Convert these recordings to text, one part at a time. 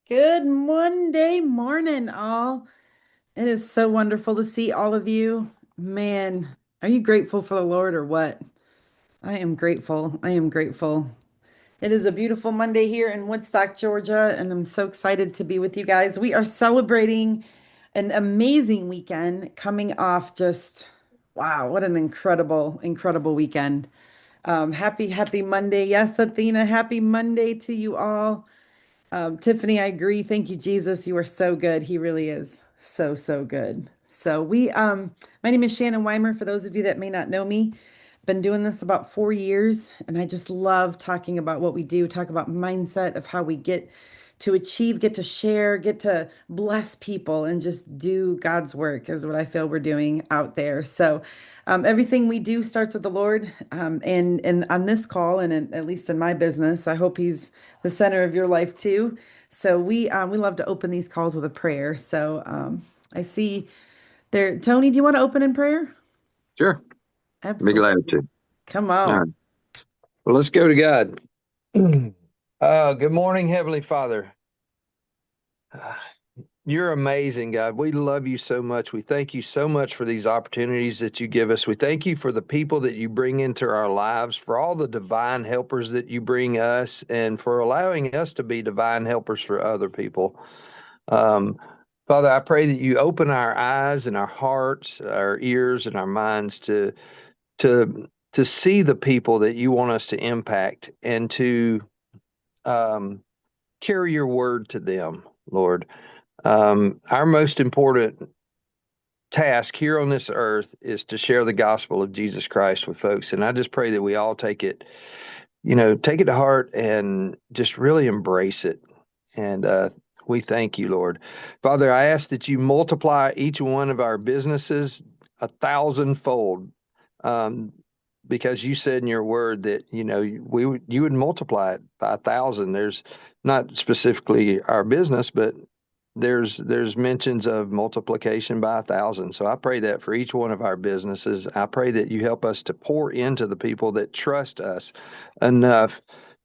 Good Monday morning, all. It is so wonderful to see all of you. Man, are you grateful for the Lord or what? I am grateful. I am grateful. It is a beautiful Monday here in Woodstock, Georgia, and I'm so excited to be with you guys. We are celebrating an amazing weekend coming off just, wow, what an incredible, incredible weekend. Happy Monday. Yes, Athena, happy Monday to you all. Tiffany, I agree. Thank you, Jesus. You are so good. He really is so, so good. My name is Shannon Weimer. For those of you that may not know me, been doing this about 4 years, and I just love talking about what we do, talk about mindset of how we get to achieve, get to share, get to bless people, and just do God's work is what I feel we're doing out there. Everything we do starts with the Lord, and on this call, and at least in my business, I hope He's the center of your life too. We love to open these calls with a prayer. I see there, Tony. Do you want to open in prayer? Sure. Be glad Absolutely. to. Come All on. right. Well, let's go to God. Good morning, Heavenly Father. Uh, You're amazing, God. We love you so much. We thank you so much for these opportunities that you give us. We thank you for the people that you bring into our lives, for all the divine helpers that you bring us, and for allowing us to be divine helpers for other people. Um, Father, I pray that you open our eyes and our hearts, our ears and our minds to see the people that you want us to impact and to um, carry your word to them, Lord. Our most important task here on this earth is to share the gospel of Jesus Christ with folks. And I just pray that we all take it to heart and just really embrace it. And we thank you, Lord. Father, I ask that you multiply each one of our businesses 1,000-fold. Um, because you said in your word that you would multiply it by 1,000. There's not specifically our business, but there's mentions of multiplication by 1,000. So I pray that for each one of our businesses. I pray that you help us to pour into the people that trust us enough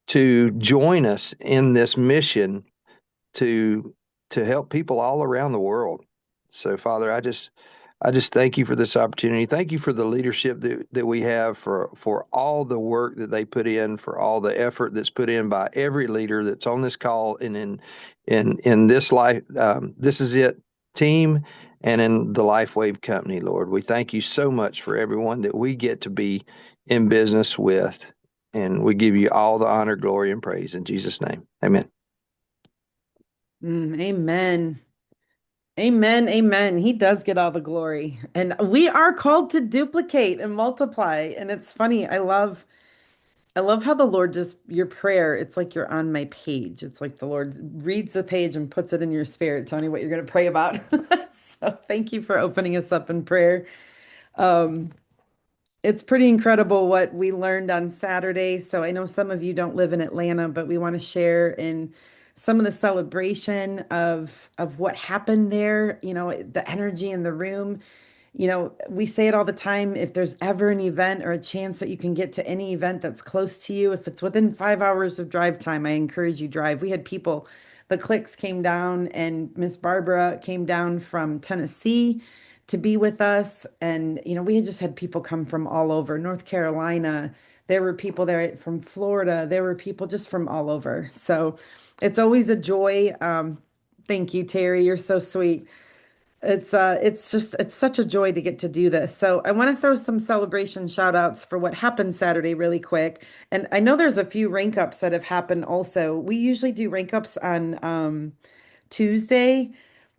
to join us in this mission to to help people all around the world. So Father, I just thank you for this opportunity. Thank you for the leadership that we have, for all the work that they put in, for all the effort that's put in by every leader that's on this call and in this life. This is it team and in the Life Wave Company, Lord. We thank you so much for everyone that we get to be in business with. And we give you all the honor, glory, and praise in Jesus' name. Amen. Amen. Amen. Amen. He does get all the glory. And we are called to duplicate and multiply. And it's funny. I love how the Lord just your prayer, it's like you're on my page. It's like the Lord reads the page and puts it in your spirit, telling you what you're going to pray about. So thank you for opening us up in prayer. Um, it's pretty incredible what we learned on Saturday. So I know some of you don't live in Atlanta, but we want to share in some of the celebration of what happened there, the energy in the room. We say it all the time. If there's ever an event or a chance that you can get to any event that's close to you, if it's within 5 hours of drive time, I encourage you drive. We had people, the clicks came down, and Miss Barbara came down from Tennessee to be with us. And, we had just had people come from all over North Carolina. There were people there from Florida. There were people just from all over. So it's always a joy. Thank you, Terry. You're so sweet. It's such a joy to get to do this. So I want to throw some celebration shout outs for what happened Saturday really quick. And I know there's a few rank ups that have happened also. We usually do rank ups on Tuesday,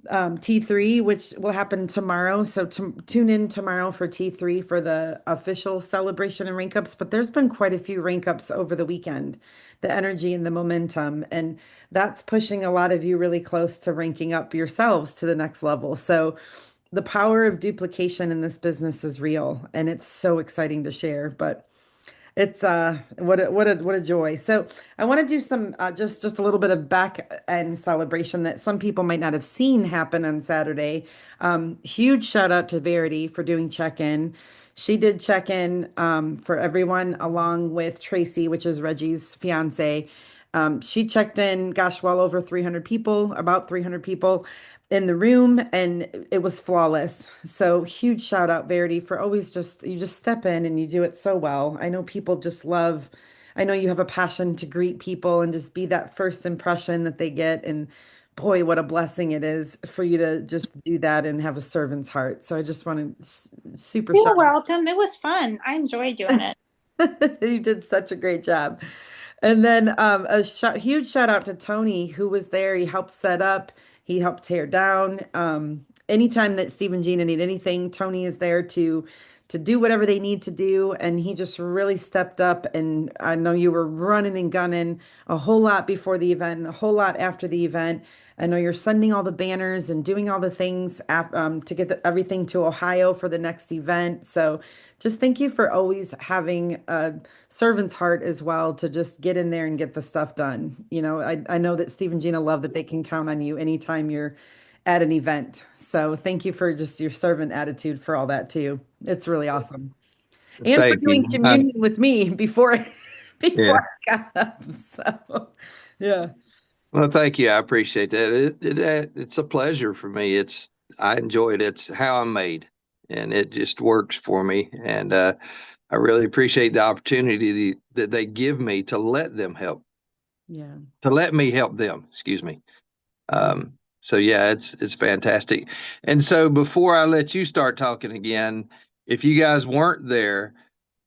T3, which will happen tomorrow. So tune in tomorrow for T3 for the official celebration and rank ups. But there's been quite a few rank ups over the weekend, the energy and the momentum. And that's pushing a lot of you really close to ranking up yourselves to the next level. So the power of duplication in this business is real, and it's so exciting to share. But it's what a joy. So I want to do some just a little bit of back end celebration that some people might not have seen happen on Saturday. Huge shout out to Verity for doing check-in. She did check-in for everyone along with Tracy, which is Reggie's fiance. She checked in, gosh, well over 300 people, about 300 people in the room, and it was flawless. So huge shout out, Verity, for always just you just step in and you do it so well. I know people just love, I know you have a passion to greet people and just be that first impression that they get. And boy, what a blessing it is for you to just do that and have a servant's heart. So I just want to super shout You're welcome. It was fun. I enjoyed doing it. You did such a great job. And then a huge shout out to Tony, who was there. He helped set up, he helped tear down. Anytime that Steve and Gina need anything, Tony is there to do whatever they need to do. And he just really stepped up. And I know you were running and gunning a whole lot before the event, and a whole lot after the event. I know you're sending all the banners and doing all the things to get everything to Ohio for the next event. So just thank you for always having a servant's heart as well to just get in there and get the stuff done. I know that Steve and Gina love that they can count on you anytime you're at an event. So thank you for just your servant attitude for all that too. It's really awesome. And for Thank doing you. communion with me before before Yeah. I got up. So yeah. Well, thank you. I appreciate that. It's a pleasure for me. I enjoy it. It's how I'm made, and it just works for me. And I really appreciate the opportunity that they give me Yeah. to let me help them. Excuse me. Yeah. So yeah, it's fantastic. And so before I let you start talking again, if you guys weren't there,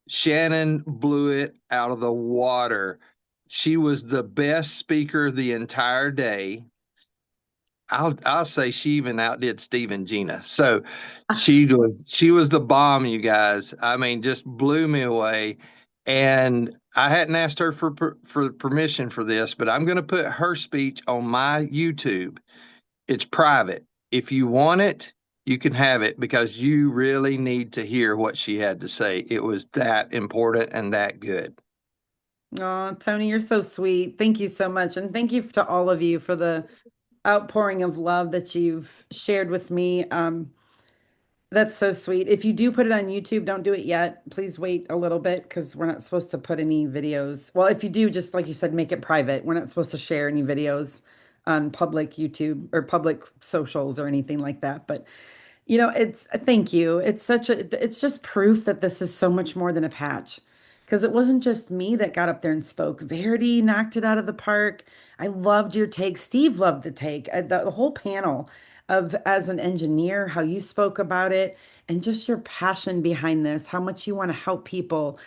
Shannon blew it out of the water. She was the best speaker the entire day. I'll say she even outdid Steve and Gina. So she was the bomb, you guys. I mean, just blew me away. And I hadn't asked her for permission for this, but I'm going to put her speech on my YouTube. It's private. If you want it, you can have it because you really need to hear what she had to say. It was that important and that good. Oh, Tony, you're so sweet. Thank you so much. And thank you to all of you for the outpouring of love that you've shared with me. That's so sweet. If you do put it on YouTube, don't do it yet. Please wait a little bit because we're not supposed to put any videos. Well, if you do, just like you said, make it private. We're not supposed to share any videos on public YouTube or public socials or anything like that. But it's thank you. It's just proof that this is so much more than a patch. Because it wasn't just me that got up there and spoke. Verity knocked it out of the park. I loved your take. Steve loved the take. The whole panel of as an engineer, how you spoke about it, and just your passion behind this, how much you want to help people.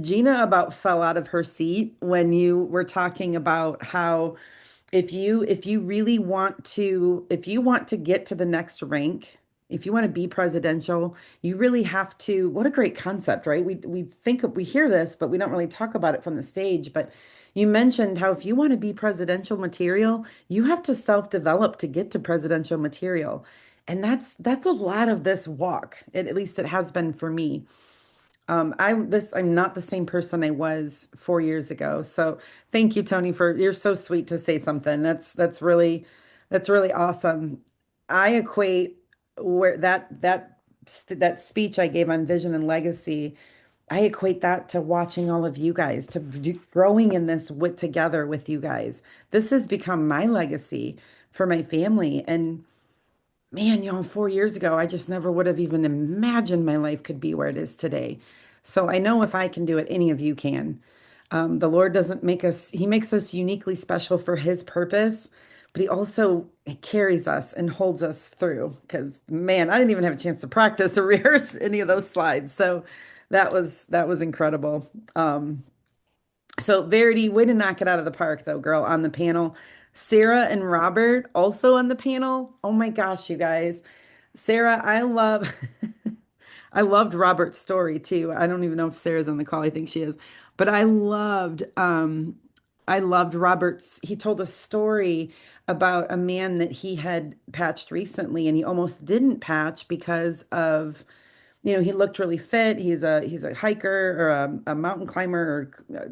Gina about fell out of her seat when you were talking about how if you really want to if you want to get to the next rank, if you want to be presidential, you really have to, what a great concept, right? We think we hear this, but we don't really talk about it from the stage. But you mentioned how if you want to be presidential material, you have to self-develop to get to presidential material. And that's a lot of this walk. At least it has been for me. I'm not the same person I was 4 years ago. So thank you, Tony, for you're so sweet to say something. That's really awesome. I equate where that speech I gave on vision and legacy, I equate that to watching all of you guys, to growing in this together with you guys. This has become my legacy for my family. And man, 4 years ago, I just never would have even imagined my life could be where it is today. So I know if I can do it, any of you can. The Lord doesn't make us, He makes us uniquely special for His purpose, but He also carries us and holds us through. Because man, I didn't even have a chance to practice or rehearse any of those slides. So that was incredible. So Verity, way to knock it out of the park though, girl, on the panel. Sarah and Robert also on the panel. Oh my gosh, you guys. Sarah, I loved Robert's story too. I don't even know if Sarah's on the call. I think she is. But I loved Robert's. He told a story about a man that he had patched recently and he almost didn't patch because of he looked really fit. He's a hiker or a mountain climber or a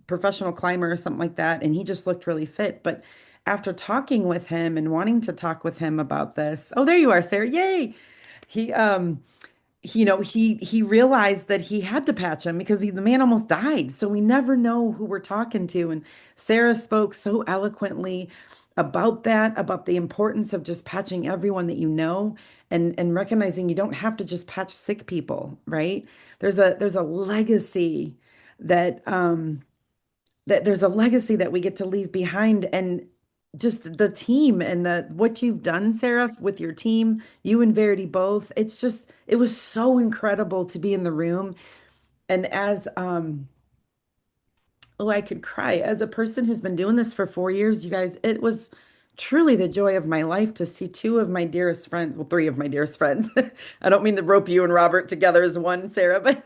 professional climber or something like that, and he just looked really fit. But after talking with him and wanting to talk with him about this, oh, there you are, Sarah. Yay. He he realized that he had to patch him because the man almost died. So we never know who we're talking to. And Sarah spoke so eloquently about that, about the importance of just patching everyone that you know and recognizing you don't have to just patch sick people, right? There's a legacy that there's a legacy that we get to leave behind, and just the team and the what you've done, Sarah, with your team, you and Verity both. It was so incredible to be in the room. And as oh, I could cry. As a person who's been doing this for 4 years, you guys, it was truly the joy of my life to see two of my dearest friends, well, three of my dearest friends. I don't mean to rope you and Robert together as one, Sarah, but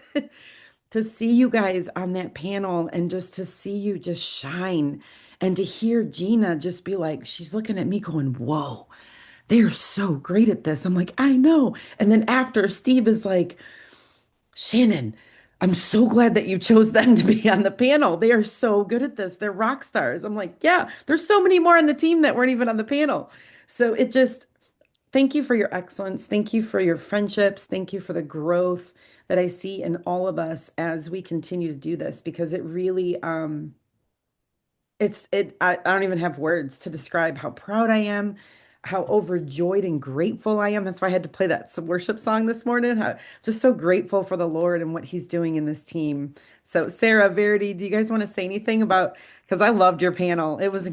to see you guys on that panel and just to see you just shine and to hear Gina just be like, she's looking at me going, whoa, they're so great at this. I'm like, I know. And then after, Steve is like, Shannon, I'm so glad that you chose them to be on the panel. They are so good at this. They're rock stars. I'm like, yeah, there's so many more on the team that weren't even on the panel. So it just, thank you for your excellence. Thank you for your friendships. Thank you for the growth that I see in all of us as we continue to do this, because it really, I don't even have words to describe how proud I am, how overjoyed and grateful I am. That's why I had to play that worship song this morning. Just so grateful for the Lord and what He's doing in this team. So, Sarah, Verity, do you guys want to say anything about? Because I loved your panel. It was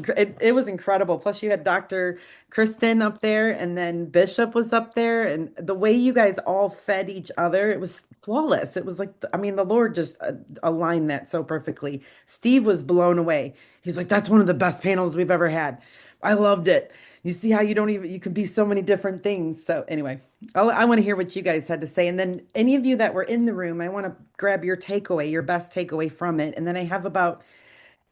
incredible. Plus, you had Dr. Kristen up there, and then Bishop was up there, and the way you guys all fed each other, it was flawless. It was like, I mean, the Lord just aligned that so perfectly. Steve was blown away. He's like, that's one of the best panels we've ever had. I loved it. You see how you can be so many different things. So anyway, I want to hear what you guys had to say. And then any of you that were in the room, I want to grab your takeaway, your best takeaway from it. And then I have about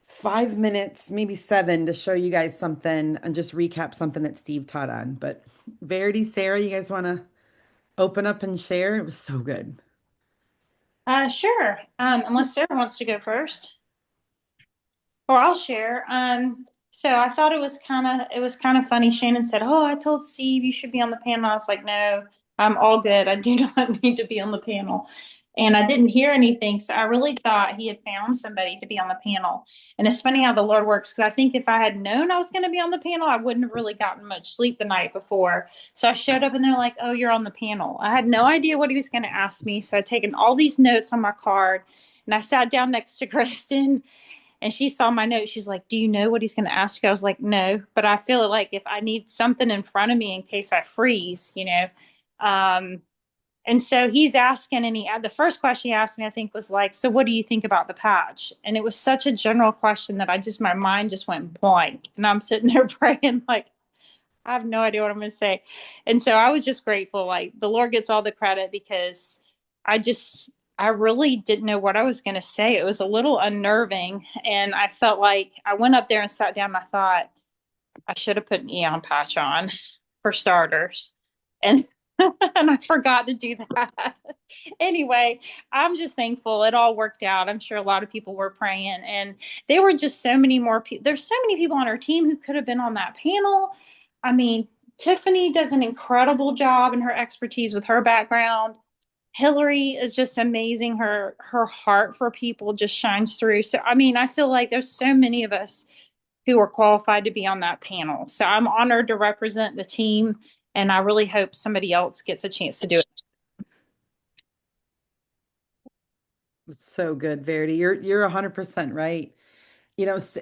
5 minutes, maybe seven, to show you guys something and just recap something that Steve taught on. But Verity, Sarah, you guys want to open up and share? It was so good. Sure. Unless Sarah wants to go first. Or I'll share. So I thought it was kind of funny. Shannon said, "Oh, I told Steve you should be on the panel." I was like, "No, I'm all good. I do not need to be on the panel." And I didn't hear anything, so I really thought he had found somebody to be on the panel. And it's funny how the Lord works, because I think if I had known I was going to be on the panel, I wouldn't have really gotten much sleep the night before. So I showed up and they're like, "Oh, you're on the panel." I had no idea what he was going to ask me, so I'd taken all these notes on my card and I sat down next to Kristen, and she saw my note. She's like, "Do you know what he's going to ask you?" I was like, "No, but I feel like if I need something in front of me in case I freeze, you know." Um, and so he's asking, and the first question he asked me, I think, was like, "So what do you think about the patch?" And it was such a general question that my mind just went blank. And I'm sitting there praying, like, I have no idea what I'm going to say. And so I was just grateful. Like, the Lord gets all the credit, because I really didn't know what I was going to say. It was a little unnerving. And I felt like I went up there and sat down and I thought, I should have put an Eon patch on for starters. And and I forgot to do that. Anyway, I'm just thankful it all worked out. I'm sure a lot of people were praying, and there were just so many more people. There's so many people on our team who could have been on that panel. I mean, Tiffany does an incredible job in her expertise with her background. Hillary is just amazing. Her heart for people just shines through. So I mean, I feel like there's so many of us who are qualified to be on that panel. So I'm honored to represent the team, and I really hope somebody else gets a chance to do it. So good, Verity. You're 100% right.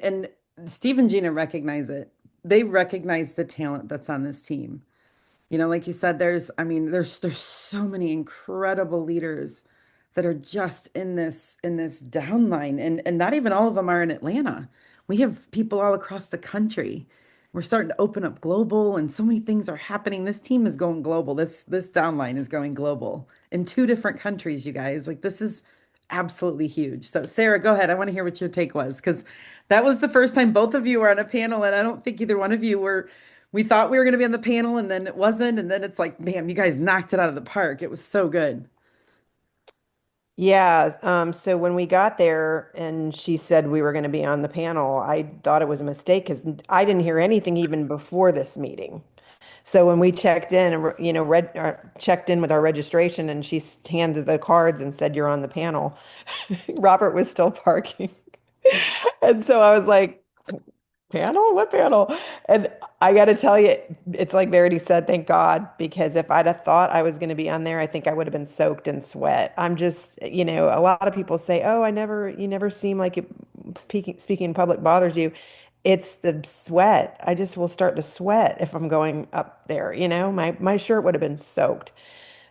And Steve and Gina recognize it. They recognize the talent that's on this team. Like you said, I mean, there's so many incredible leaders that are just in this downline, and not even all of them are in Atlanta. We have people all across the country. We're starting to open up global, and so many things are happening. This team is going global. This downline is going global in two different countries, you guys. Like, this is absolutely huge. So, Sarah, go ahead. I want to hear what your take was, because that was the first time both of you were on a panel, and I don't think either one of you were. We thought we were going to be on the panel, and then it wasn't. And then it's like, man, you guys knocked it out of the park. It was so good. Yeah, so when we got there and she said we were going to be on the panel, I thought it was a mistake because I didn't hear anything even before this meeting. So when we checked in, and checked in with our registration, and she handed the cards and said, "You're on the panel." Robert was still parking. And so I was like, panel? What panel? And I got to tell you, it's like Verity said, thank God, because if I'd have thought I was going to be on there, I think I would have been soaked in sweat. I'm just, a lot of people say, "Oh, you never seem like speaking in public bothers you." It's the sweat. I just will start to sweat if I'm going up there, my shirt would have been soaked.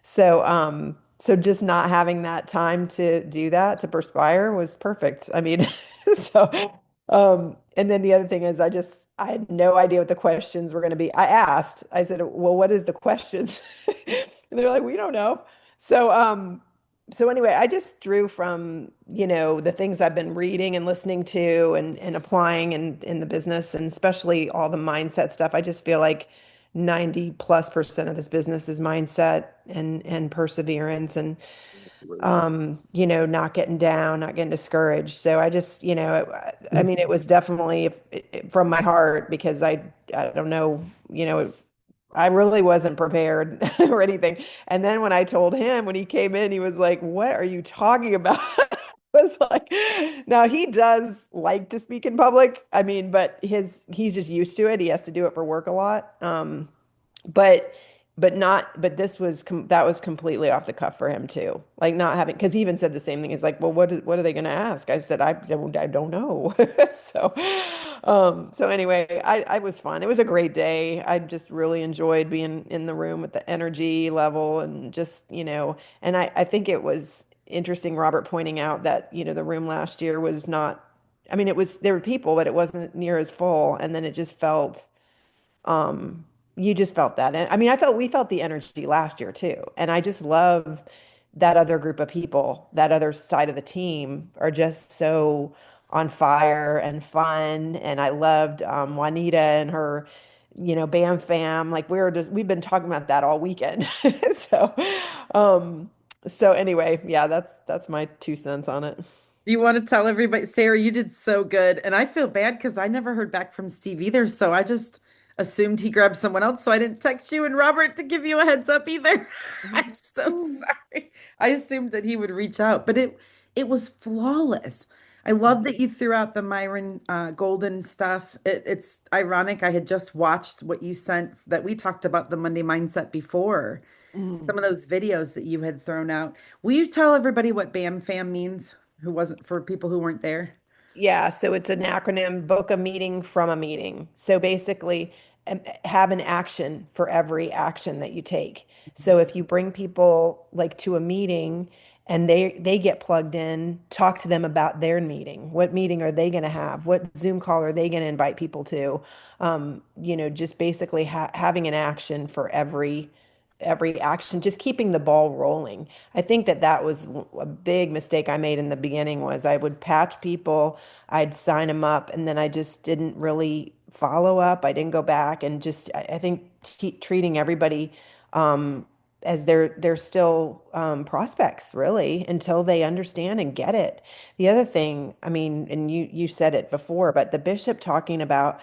So just not having that time to do that, to perspire was perfect. I mean, so, and then the other thing is I had no idea what the questions were going to be. I said, "Well, what is the questions?" And they're like, "We don't know." So, so anyway, I just drew from, the things I've been reading and listening to and applying in the business, and especially all the mindset stuff. I just feel like 90+% of this business is mindset and perseverance and not getting down, not getting discouraged. So I just, I mean, it was definitely from my heart because I don't know, I really wasn't prepared or anything. And then when I told him, when he came in, he was like, "What are you talking about?" I was like, now he does like to speak in public. I mean, but he's just used to it. He has to do it for work a lot. But but this was that was completely off the cuff for him too. Like not having, because he even said the same thing. He's like, "Well, what are they going to ask?" I said, I don't know." So so anyway, I was fun. It was a great day. I just really enjoyed being in the room with the energy level and just, and I think it was interesting, Robert pointing out that, the room last year was not, I mean, there were people, but it wasn't near as full. And then it just felt um, you just felt that. And I mean, we felt the energy last year too. And I just love that other group of people, that other side of the team are just so on fire and fun. And I loved Juanita and her, Bam Fam. Like we've been talking about that all weekend. So, um, so anyway, yeah, that's my 2 cents on it. You want to tell everybody, Sarah, you did so good. And I feel bad because I never heard back from Steve either. So I just assumed he grabbed someone else. So I didn't text you and Robert to give you a heads up either. I'm so sorry. I assumed that he would reach out, but it was flawless. I love that you threw out the Myron Golden stuff. It's ironic. I had just watched what you sent that we talked about the Monday mindset before. Mm. Some of those videos that you had thrown out. Will you tell everybody what BAM fam means? Who wasn't for people who weren't there? Yeah, so it's an acronym, book a meeting from a meeting. So basically, have an action for every action that you take. So if you bring people like to a meeting and they get plugged in, talk to them about their meeting. What meeting are they going to have? What Zoom call are they going to invite people to? Just basically having an action for every action, just keeping the ball rolling. I think that was a big mistake I made in the beginning was I would patch people, I'd sign them up, and then I just didn't really follow up. I didn't go back and just I think treating everybody as they're still prospects really until they understand and get it. The other thing, I mean, and you said it before, but the bishop talking about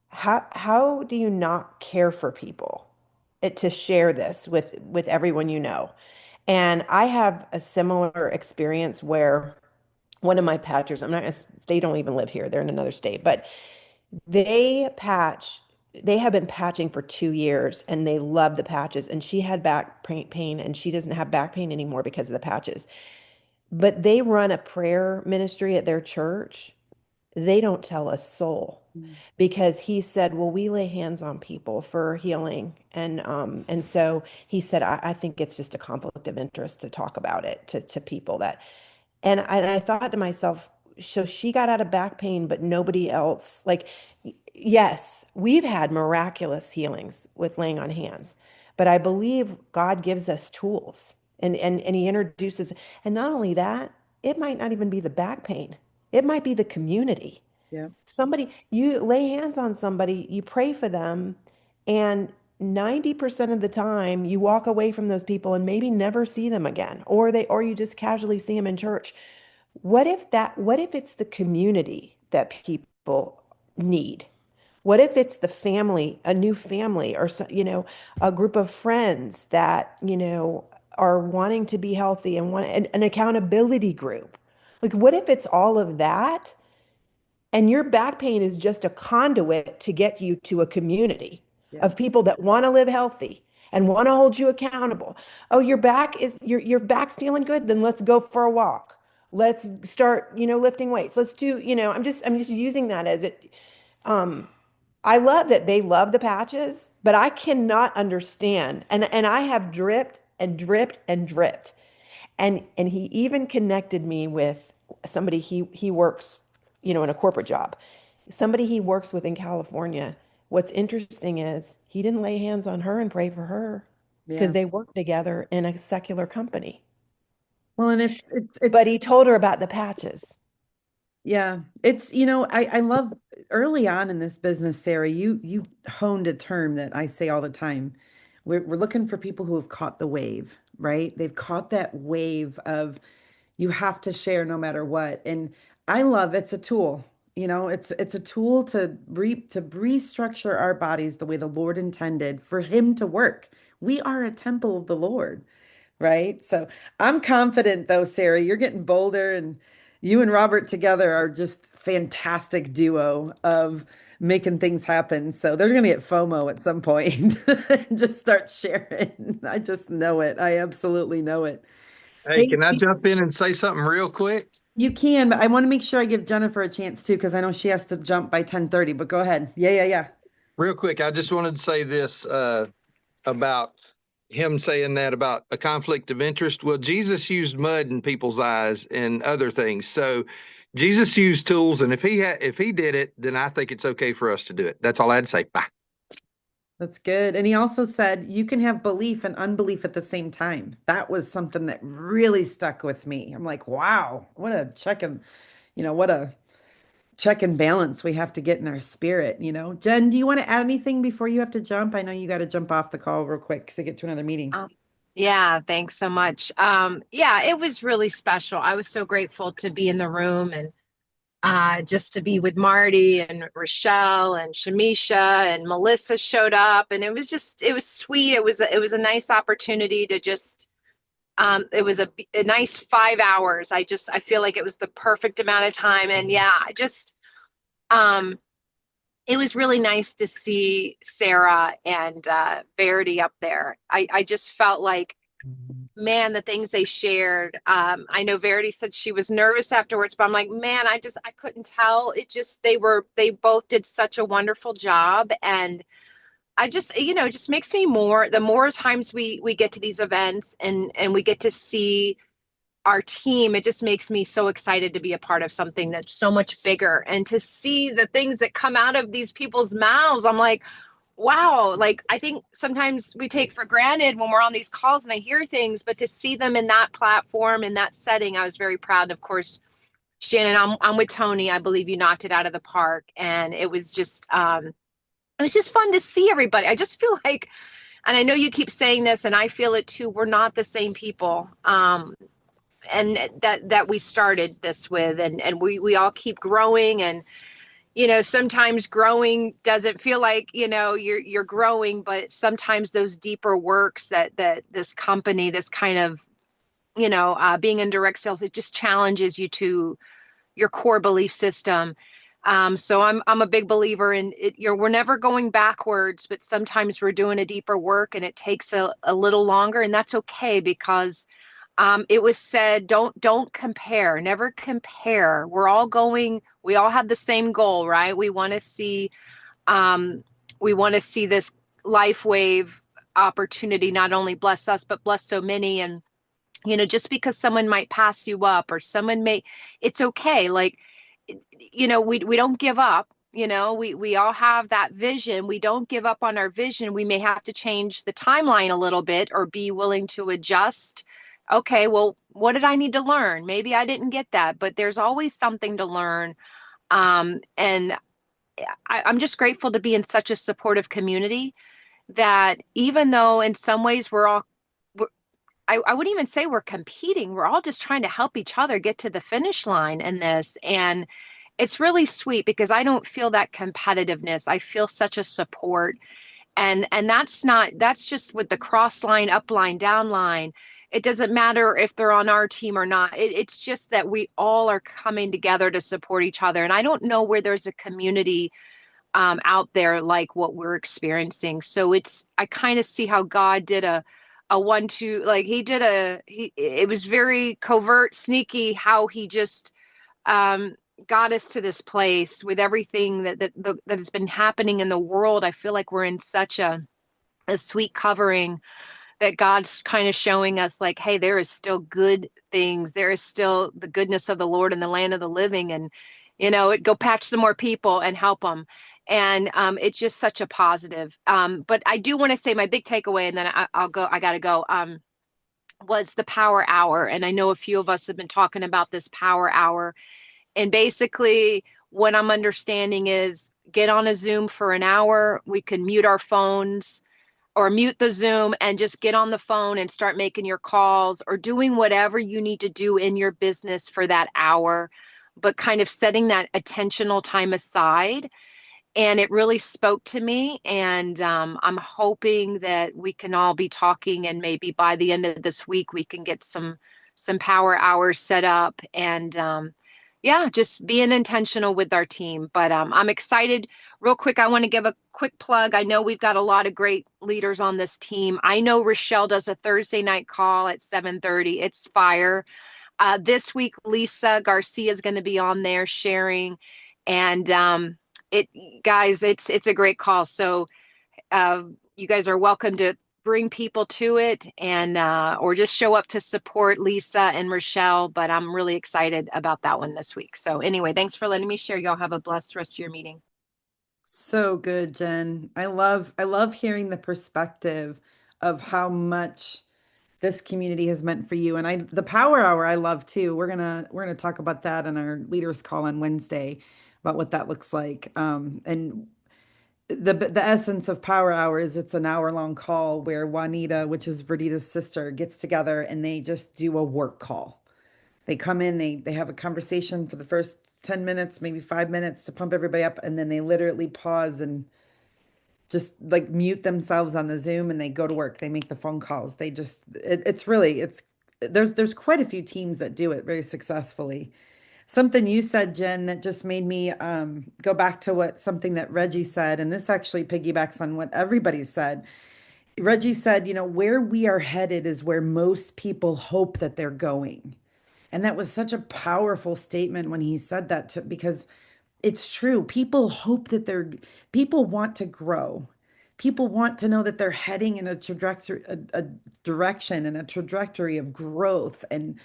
how do you not care for people to share this with everyone you know? And I have a similar experience where one of my patchers, they don't even live here, they're in another state, but they patch, they have been patching for 2 years and they love the patches. And she had back pain and she doesn't have back pain anymore because of the patches. But they run a prayer ministry at their church. They don't tell a soul Mm. because he said, "Well, we lay hands on people for healing." And so he said, I think it's just a conflict of interest to talk about it to people that, and I thought to myself, so she got out of back pain, but nobody else. Like, yes, we've had miraculous healings with laying on hands, but I believe God gives us tools and he introduces, and not only that, it might not even be the back pain. It might be the community. Yeah. Somebody, you lay hands on somebody, you pray for them, and 90% of the time you walk away from those people and maybe never see them again, or you just casually see them in church. What if it's the community that people need? What if it's the family, a new family, or so, a group of friends that, are wanting to be healthy and want an accountability group? Like, what if it's all of that? And your back pain is just a conduit to get you to a community Yeah. of people that want to live healthy and want to hold you accountable. Oh, your back's feeling good, then let's go for a walk. Let's start, lifting weights. Let's do, I'm just using that as it um I love that they love the patches, but I cannot understand. And I have dripped and dripped and dripped. And he even connected me with somebody he works, in a corporate job. Somebody he works with in California. What's interesting is he didn't lay hands on her and pray for her because Yeah. they work together in a secular company. Well, and it's But it's he told her about the patches. yeah, it's I love early on in this business, Sarah, you honed a term that I say all the time. We're looking for people who have caught the wave, right? They've caught that wave of you have to share no matter what. And I love it's a tool. It's a tool to restructure our bodies the way the Lord intended for him to work. We are a temple of the Lord, right? So I'm confident though, Sarah, you're getting bolder and you and Robert together are just fantastic duo of making things happen. So they're going to get FOMO at some point and just start sharing. I just know it. I absolutely know it. Hey, Hey, can I jump in and say something real quick? you can, but I want to make sure I give Jennifer a chance too, because I know she has to jump by 10:30, but go ahead. Yeah, yeah, yeah. Real quick, I just wanted to say this about him saying that about a conflict of interest. Well, Jesus used mud in people's eyes and other things. So Jesus used tools, and if he did it, then I think it's okay for us to do it. That's all I had to say. Bye. That's good. And he also said you can have belief and unbelief at the same time. That was something that really stuck with me. I'm like, wow, what a check and balance we have to get in our spirit. Jen, do you want to add anything before you have to jump? I know you got to jump off the call real quick to get to another meeting. Um, yeah, thanks so much. Yeah, it was really special. I was so grateful to be in the room and just to be with Marty and Rochelle and Shamisha and Melissa showed up, and it was sweet. It was a nice opportunity to just it was a nice 5 hours. I feel like it was the perfect amount of time, and yeah, um it was really nice to see Sarah and Verity up there. I just felt like, man, the things they shared. I know Verity said she was nervous afterwards, but I'm like, man, I couldn't tell. They both did such a wonderful job. And it just makes me the more times we get to these events and we get to see our team, it just makes me so excited to be a part of something that's so much bigger and to see the things that come out of these people's mouths. I'm like, wow, like I think sometimes we take for granted when we're on these calls and I hear things, but to see them in that platform, in that setting, I was very proud. And of course, Shannon, I'm with Tony. I believe you knocked it out of the park. And it was just fun to see everybody. I just feel like, and I know you keep saying this and I feel it too, we're not the same people. And that we started this with, and we all keep growing, and sometimes growing doesn't feel like you're growing, but sometimes those deeper works that this company, this kind of being in direct sales, it just challenges you to your core belief system. So I'm a big believer in it. We're never going backwards, but sometimes we're doing a deeper work and it takes a little longer, and that's okay because it was said, don't compare, never compare. We all have the same goal, right? Um, we want to see this life wave opportunity not only bless us, but bless so many. And, just because someone might pass you up or it's okay. Like, we don't give up. We all have that vision. We don't give up on our vision. We may have to change the timeline a little bit or be willing to adjust. Okay, well, what did I need to learn? Maybe I didn't get that, but there's always something to learn. And I'm just grateful to be in such a supportive community that even though in some ways I wouldn't even say we're competing. We're all just trying to help each other get to the finish line in this. And it's really sweet because I don't feel that competitiveness. I feel such a support. And that's just with the cross line, up line, down line. It doesn't matter if they're on our team or not. It's just that we all are coming together to support each other. And I don't know where there's a community out there like what we're experiencing. So I kind of see how God did a 1-2, like it was very covert, sneaky, how he just um, got us to this place with everything that has been happening in the world. I feel like we're in such a sweet covering that God's kind of showing us like, hey, there is still good things. There is still the goodness of the Lord in the land of the living. And, go patch some more people and help them. And it's just such a positive. But I do want to say my big takeaway, and then I'll go, I got to go, was the power hour. And I know a few of us have been talking about this power hour. And basically, what I'm understanding is get on a Zoom for an hour. We can mute our phones or mute the Zoom and just get on the phone and start making your calls or doing whatever you need to do in your business for that hour, but kind of setting that attentional time aside. And it really spoke to me. And I'm hoping that we can all be talking, and maybe by the end of this week, we can get some power hours set up, and yeah, just being intentional with our team. But I'm excited. Real quick, I want to give a quick plug. I know we've got a lot of great leaders on this team. I know Rochelle does a Thursday night call at 7:30. It's fire. This week, Lisa Garcia is going to be on there sharing, and it guys, it's a great call. So you guys are welcome to bring people to it, and or just show up to support Lisa and Rochelle. But I'm really excited about that one this week. So anyway, thanks for letting me share. Y'all have a blessed rest of your meeting. So good, Jen. I love hearing the perspective of how much this community has meant for you. And the power hour I love too. We're gonna talk about that in our leaders call on Wednesday about what that looks like. And the essence of power hour is it's an hour long call where Juanita, which is Verdita's sister, gets together and they just do a work call. They come in, they have a conversation for the first 10 minutes, maybe 5 minutes to pump everybody up, and then they literally pause and just like mute themselves on the Zoom and they go to work. They make the phone calls. It's really, there's quite a few teams that do it very successfully. Something you said, Jen, that just made me go back to something that Reggie said, and this actually piggybacks on what everybody said. Reggie said, where we are headed is where most people hope that they're going. And that was such a powerful statement when he said that because it's true. People want to grow. People want to know that they're heading in a direction and a trajectory of growth and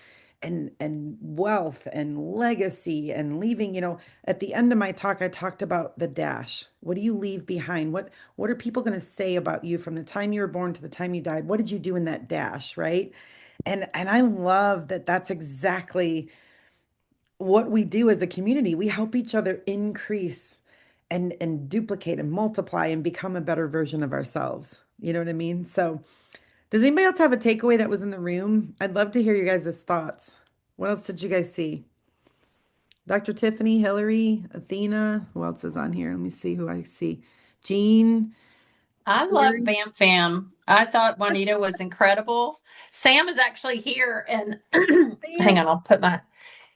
wealth and legacy and leaving, at the end of my talk, I talked about the dash. What do you leave behind? What are people going to say about you from the time you were born to the time you died? What did you do in that dash, right? And I love that that's exactly what we do as a community. We help each other increase and duplicate and multiply and become a better version of ourselves. You know what I mean? So, does anybody else have a takeaway that was in the room? I'd love to hear your guys' thoughts. What else did you guys see? Dr. Tiffany, Hillary, Athena, who else is on here? Let me see who I see. Jean, I love Hillary. Bam Fam. I thought Juanita was incredible. Sam is actually here, and hang on,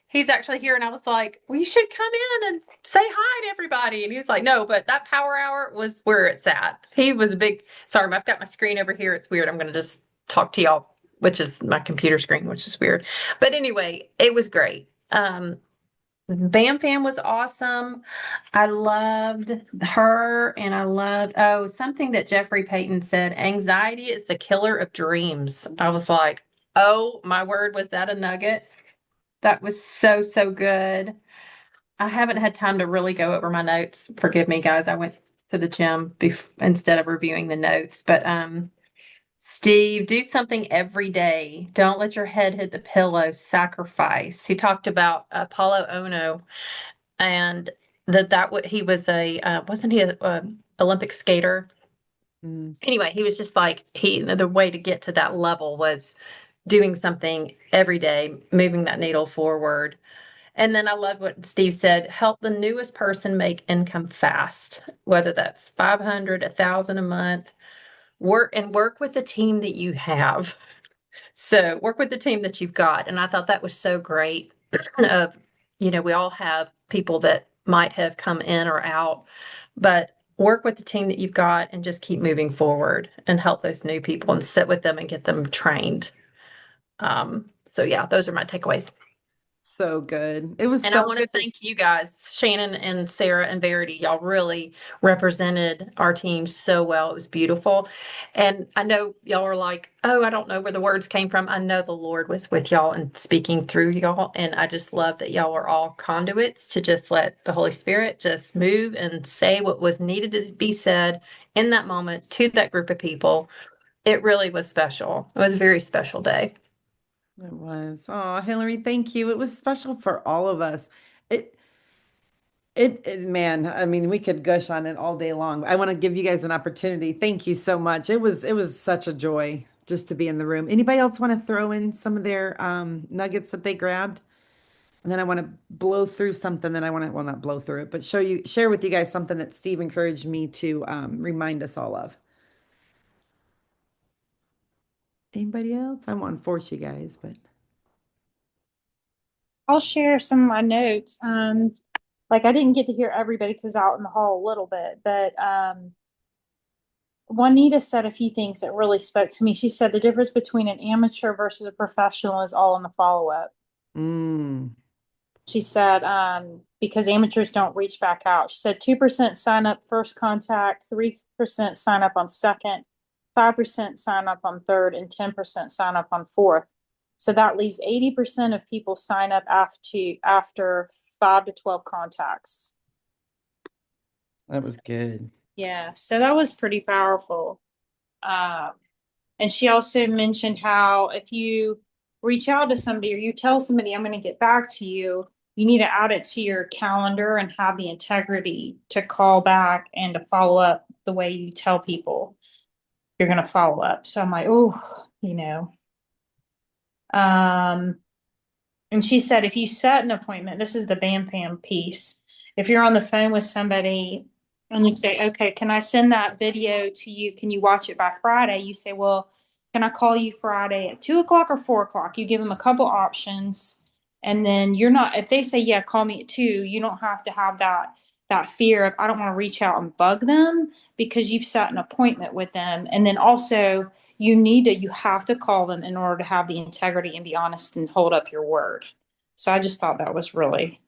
he's actually here, and I was like, well, you should come in and say hi to everybody. And he was like, no, but that power hour was where it's at. He was a big, sorry, I've got my screen over here. It's weird. I'm going to just talk to y'all, which is my computer screen, which is weird. But anyway, it was great. Bam Fam was awesome. I loved her, and I loved, oh, something that Jeffrey Payton said, anxiety is the killer of dreams. I was like, oh my word, was that a nugget? That was so, so good. I haven't had time to really go over my notes. Forgive me, guys. I went to the gym instead of reviewing the notes. But Steve, do something every day. Don't let your head hit the pillow. Sacrifice. He talked about Apollo Ono, and he was wasn't he a Olympic skater? Mm. Anyway, he was just like the way to get to that level was doing something every day, moving that needle forward. And then I love what Steve said, help the newest person make income fast, whether that's 500, 1,000 a month. Work with the team that you have. So work with the team that you've got. And I thought that was so great of, we all have people that might have come in or out, but work with the team that you've got and just keep moving forward and help those new people and sit with them and get them trained. So yeah, those are my takeaways. So good. It was And I so want to good. thank you guys, Shannon and Sarah and Verity. Y'all really represented our team so well. It was beautiful. And I know y'all are like, oh, I don't know where the words came from. I know the Lord was with y'all and speaking through y'all. And I just love that y'all were all conduits to just let the Holy Spirit just move and say what was needed to be said in that moment to that group of people. It really was special. It was a very special day. It was. Oh, Hillary, thank you. It was special for all of us. It, man, I mean, we could gush on it all day long. I want to give you guys an opportunity. Thank you so much. It was such a joy just to be in the room. Anybody else want to throw in some of their nuggets that they grabbed? And then I want to blow through something that I want to, well, not blow through it, but share with you guys something that Steve encouraged me to remind us all of. Anybody else? I won't force you guys, but I'll share some of my notes. Like I didn't get to hear everybody because out in the hall a little bit, but Juanita said a few things that really spoke to me. She said the difference between an amateur versus a professional is all in the follow-up. mm, She said, because amateurs don't reach back out. She said 2% sign up first contact, 3% sign up on second, 5% sign up on third, and 10% sign up on fourth. So that leaves 80% of people sign up after 5 to 12 contacts. that was good. Yeah, so that was pretty powerful. Um, And she also mentioned how if you reach out to somebody or you tell somebody, I'm going to get back to you, you need to add it to your calendar and have the integrity to call back and to follow up the way you tell people you're going to follow up. So I'm like, oh, Um, and she said, if you set an appointment, this is the Bam Pam piece. If you're on the phone with somebody and you say, okay, can I send that video to you? Can you watch it by Friday? You say, well, can I call you Friday at 2 o'clock or 4 o'clock? You give them a couple options. And then you're not, if they say, yeah, call me at 2, you don't have to have that fear of, I don't want to reach out and bug them because you've set an appointment with them. And then also, you have to call them in order to have the integrity and be honest and hold up your word. So I just thought that was really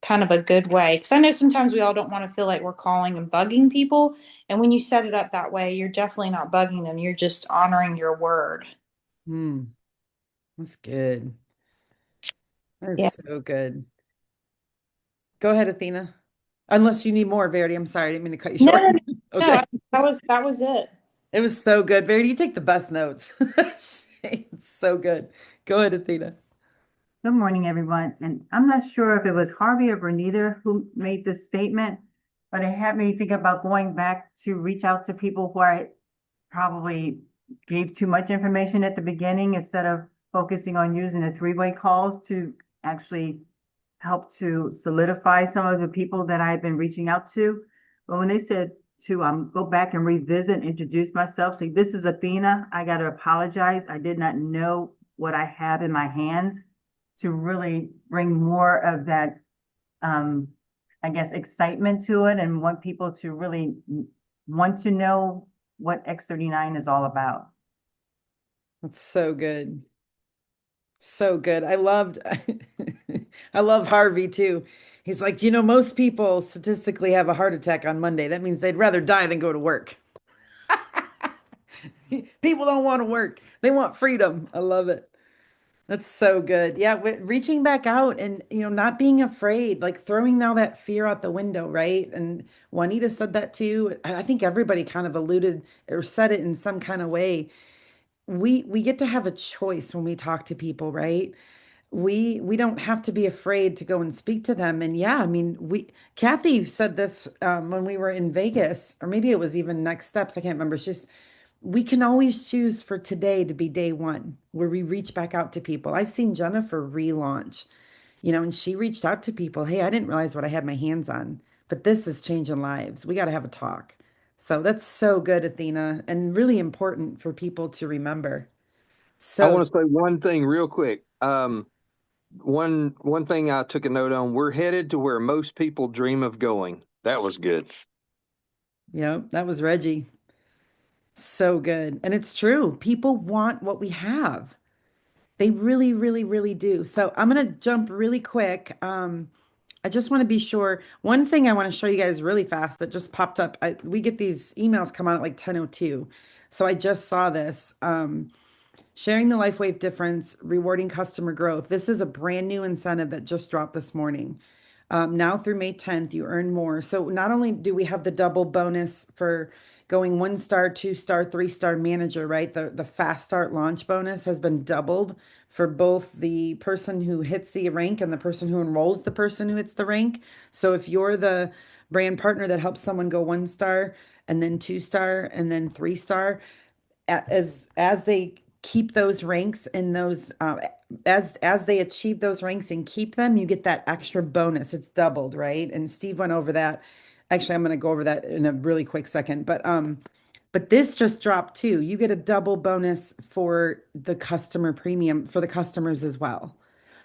kind of a good way. Because I know sometimes we all don't want to feel like we're calling and bugging people. And when you set it up that way, you're definitely not bugging them. You're just honoring your word. Hmm, that's good. That Yeah. is so good. Go ahead, Athena. Unless you need more, Verity. I'm sorry, I didn't mean to cut you No, short. no, no. Okay. That was it. It was so good. Verity, you take the best notes. It's so good. Go ahead, Athena. Good morning, everyone. And I'm not sure if it was Harvey or Bernita who made this statement, but it had me think about going back to reach out to people who I probably gave too much information at the beginning instead of focusing on using the three-way calls to actually help to solidify some of the people that I had been reaching out to. But when they said to go back and revisit, introduce myself, say, this is Athena. I got to apologize. I did not know what I have in my hands to really bring more of that, I guess, excitement to it and want people to really want to know what X39 is all about. That's so good. So good. I loved I love Harvey too. He's like, most people statistically have a heart attack on Monday. That means they'd rather die than go to work. People don't want to work. They want freedom. I love it. That's so good. Yeah, reaching back out and not being afraid, like throwing now that fear out the window, right? And Juanita said that too. I think everybody kind of alluded or said it in some kind of way. We get to have a choice when we talk to people, right? We don't have to be afraid to go and speak to them. And yeah, I mean, we Kathy said this when we were in Vegas, or maybe it was even Next Steps. I can't remember. She's we can always choose for today to be day one where we reach back out to people. I've seen Jennifer relaunch. and she reached out to people. Hey, I didn't realize what I had my hands on, but this is changing lives. We got to have a talk. So that's so good, Athena, and really important for people to remember. I So, want to say one thing real quick. One thing I took a note on, we're headed to where most people dream of going. That was good. that was Reggie. So good. And it's true. People want what we have. They really, really, really do. So I'm going to jump really quick. I just want to be sure. One thing I want to show you guys really fast that just popped up. We get these emails come on at like 10:02. So I just saw this. Sharing the LifeWave difference, rewarding customer growth. This is a brand new incentive that just dropped this morning. Now through May 10th, you earn more. So not only do we have the double bonus for going 1 star, 2 star, 3 star manager, right? The fast start launch bonus has been doubled for both the person who hits the rank and the person who enrolls the person who hits the rank. So if you're the brand partner that helps someone go 1 star and then 2 star and then 3 star, as they keep those ranks in those as they achieve those ranks and keep them, you get that extra bonus. It's doubled, right? And Steve went over that. Actually, I'm going to go over that in a really quick second, but this just dropped too. You get a double bonus for the customer premium for the customers as well.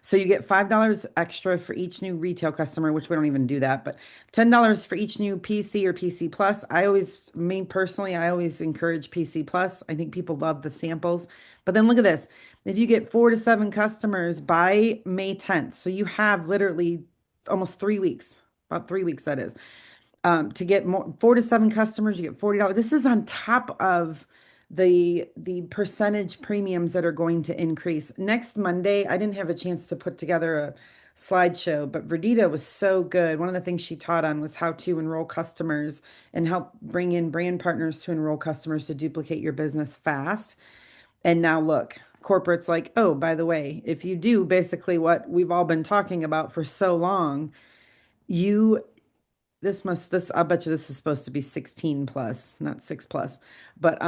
So you get $5 extra for each new retail customer, which we don't even do that, but $10 for each new PC or PC Plus. Me personally, I always encourage PC Plus. I think people love the samples. But then look at this. If you get 4 to 7 customers by May 10th, so you have literally almost 3 weeks, about 3 weeks that is, to get more 4 to 7 customers, you get $40. This is on top of the percentage premiums that are going to increase. Next Monday, I didn't have a chance to put together a slideshow, but Verdita was so good. One of the things she taught on was how to enroll customers and help bring in brand partners to enroll customers to duplicate your business fast. And now look, corporate's like, oh, by the way, if you do basically what we've all been talking about for so long, you I bet you this is supposed to be 16 plus, not 6 plus. But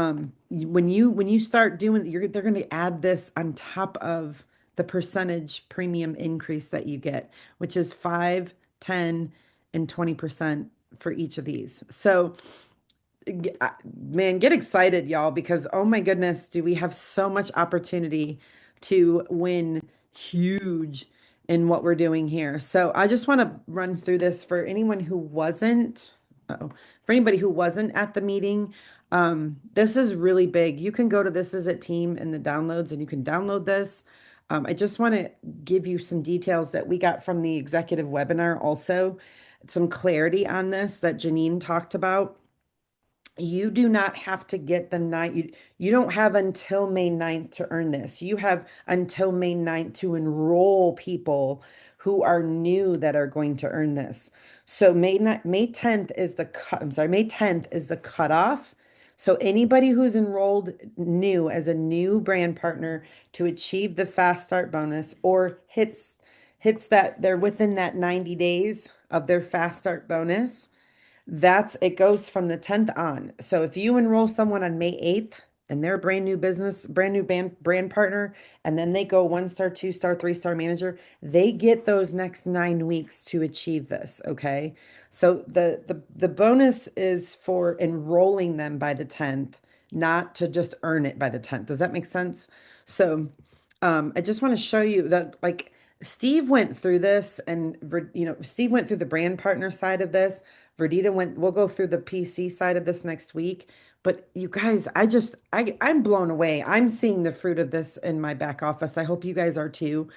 when you start doing they're going to add this on top of the percentage premium increase that you get, which is 5, 10, and 20% for each of these. So man, get excited, y'all, because oh my goodness, do we have so much opportunity to win huge in what we're doing here. So I just want to run through this for anyone who wasn't, for anybody who wasn't at the meeting. This is really big. You can go to This Is It Team in the downloads and you can download this. I just want to give you some details that we got from the executive webinar also, some clarity on this that Janine talked about. You do not have to get the night. You don't have until May 9th to earn this. You have until May 9th to enroll people who are new that are going to earn this. So May 10th is the cut. I'm sorry, May 10th is the cutoff. So anybody who's enrolled new as a new brand partner to achieve the fast start bonus or hits that they're within that 90 days of their fast start bonus, it goes from the 10th on. So if you enroll someone on May 8th and they're a brand new business, brand new brand partner, and then they go 1 star, 2 star, 3 star manager, they get those next 9 weeks to achieve this. Okay. So the bonus is for enrolling them by the 10th, not to just earn it by the 10th. Does that make sense? So I just want to show you that like Steve went through this and Steve went through the brand partner side of this. We'll go through the PC side of this next week. But you guys, I'm blown away. I'm seeing the fruit of this in my back office. I hope you guys are too.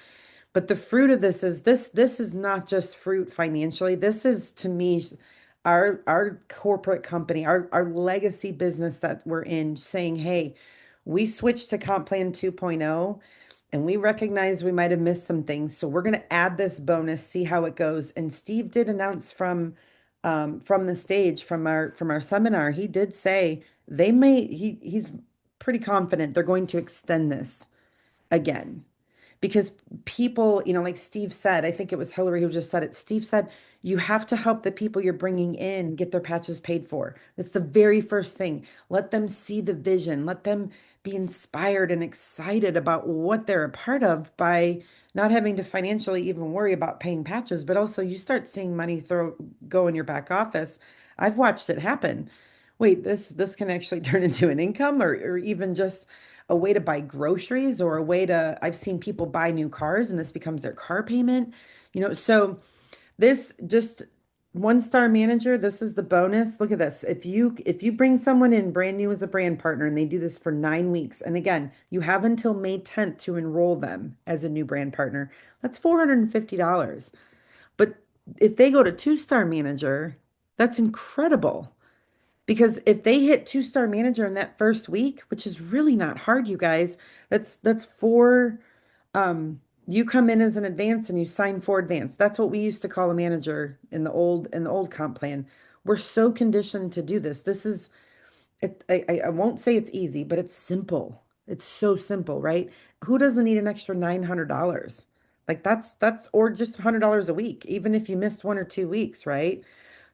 But the fruit of this is not just fruit financially. This is to me our corporate company, our legacy business that we're in saying, hey, we switched to Comp Plan 2.0 and we recognize we might have missed some things. So we're going to add this bonus, see how it goes. And Steve did announce from the stage from our seminar, he did say he's pretty confident they're going to extend this again because people, like Steve said, I think it was Hillary who just said it. Steve said, you have to help the people you're bringing in get their patches paid for. That's the very first thing. Let them see the vision. Let them be inspired and excited about what they're a part of by not having to financially even worry about paying patches, but also you start seeing money go in your back office. I've watched it happen. Wait, this can actually turn into an income or even just a way to buy groceries or a way to I've seen people buy new cars and this becomes their car payment. So this just one star manager, this is the bonus. Look at this. If you bring someone in brand new as a brand partner and they do this for 9 weeks, and again, you have until May 10th to enroll them as a new brand partner, that's $450. But if they go to two-star manager, that's incredible. Because if they hit two-star manager in that first week, which is really not hard, you guys, that's four. You come in as an advance and you sign for advance. That's what we used to call a manager in the old comp plan. We're so conditioned to do this. This is it. I won't say it's easy, but it's simple. It's so simple, right? Who doesn't need an extra $900? Like that's or just $100 a week, even if you missed 1 or 2 weeks, right?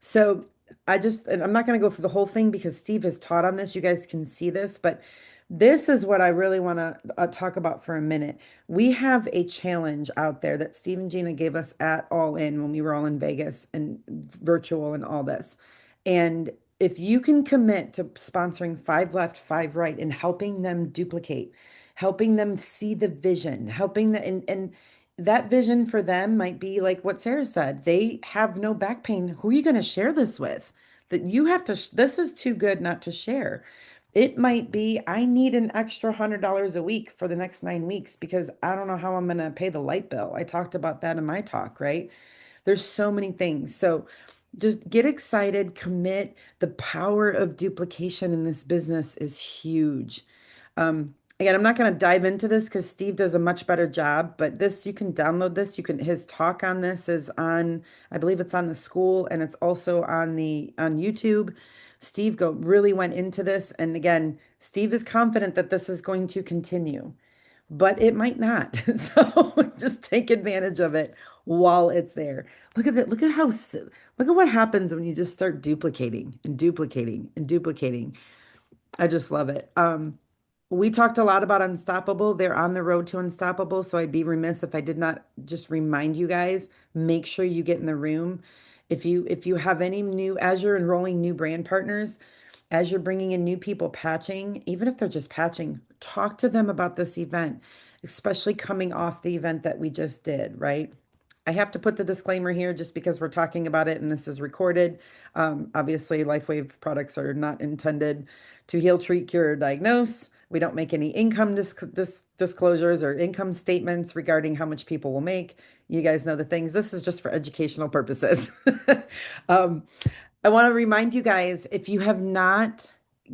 So and I'm not going to go through the whole thing because Steve has taught on this. You guys can see this, but this is what I really want to talk about for a minute. We have a challenge out there that Steve and Gina gave us at All In when we were all in Vegas and virtual and all this. And if you can commit to sponsoring five left, five right, and helping them duplicate, helping them see the vision, helping the and that vision for them might be like what Sarah said. They have no back pain. Who are you going to share this with? That you have to, this is too good not to share. It might be, I need an extra $100 a week for the next 9 weeks because I don't know how I'm going to pay the light bill. I talked about that in my talk, right? There's so many things. So just get excited, commit. The power of duplication in this business is huge. Again, I'm not going to dive into this because Steve does a much better job, but this, you can download this. His talk on this is on, I believe it's on the school and it's also on YouTube. Steve really went into this. And again, Steve is confident that this is going to continue, but it might not. So just take advantage of it while it's there. Look at that. Look at what happens when you just start duplicating and duplicating and duplicating. I just love it. We talked a lot about Unstoppable. They're on the road to Unstoppable, so I'd be remiss if I did not just remind you guys, make sure you get in the room. If you have any new, as you're enrolling new brand partners, as you're bringing in new people patching, even if they're just patching, talk to them about this event, especially coming off the event that we just did, right? I have to put the disclaimer here just because we're talking about it and this is recorded. Obviously, LifeWave products are not intended to heal, treat, cure, or diagnose. We don't make any income disclosures or income statements regarding how much people will make. You guys know the things. This is just for educational purposes. Um, I want to remind you guys, if you have not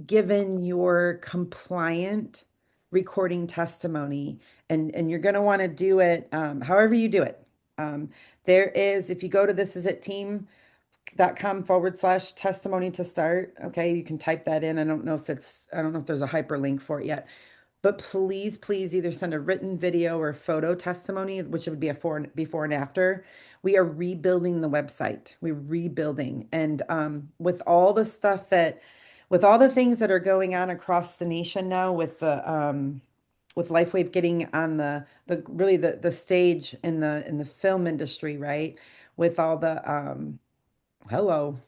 given your compliant recording testimony, and you're going to want to do it however you do it. Um, there is, if you go to thisisitteam.com/testimony to start, okay, you can type that in. I don't know if there's a hyperlink for it yet. But please, please either send a written video or photo testimony, which would be a before and after. We are rebuilding the website. We're rebuilding. And with all the things that are going on across the nation now, with LifeWave getting on the really the stage in the film industry, right? With all the hello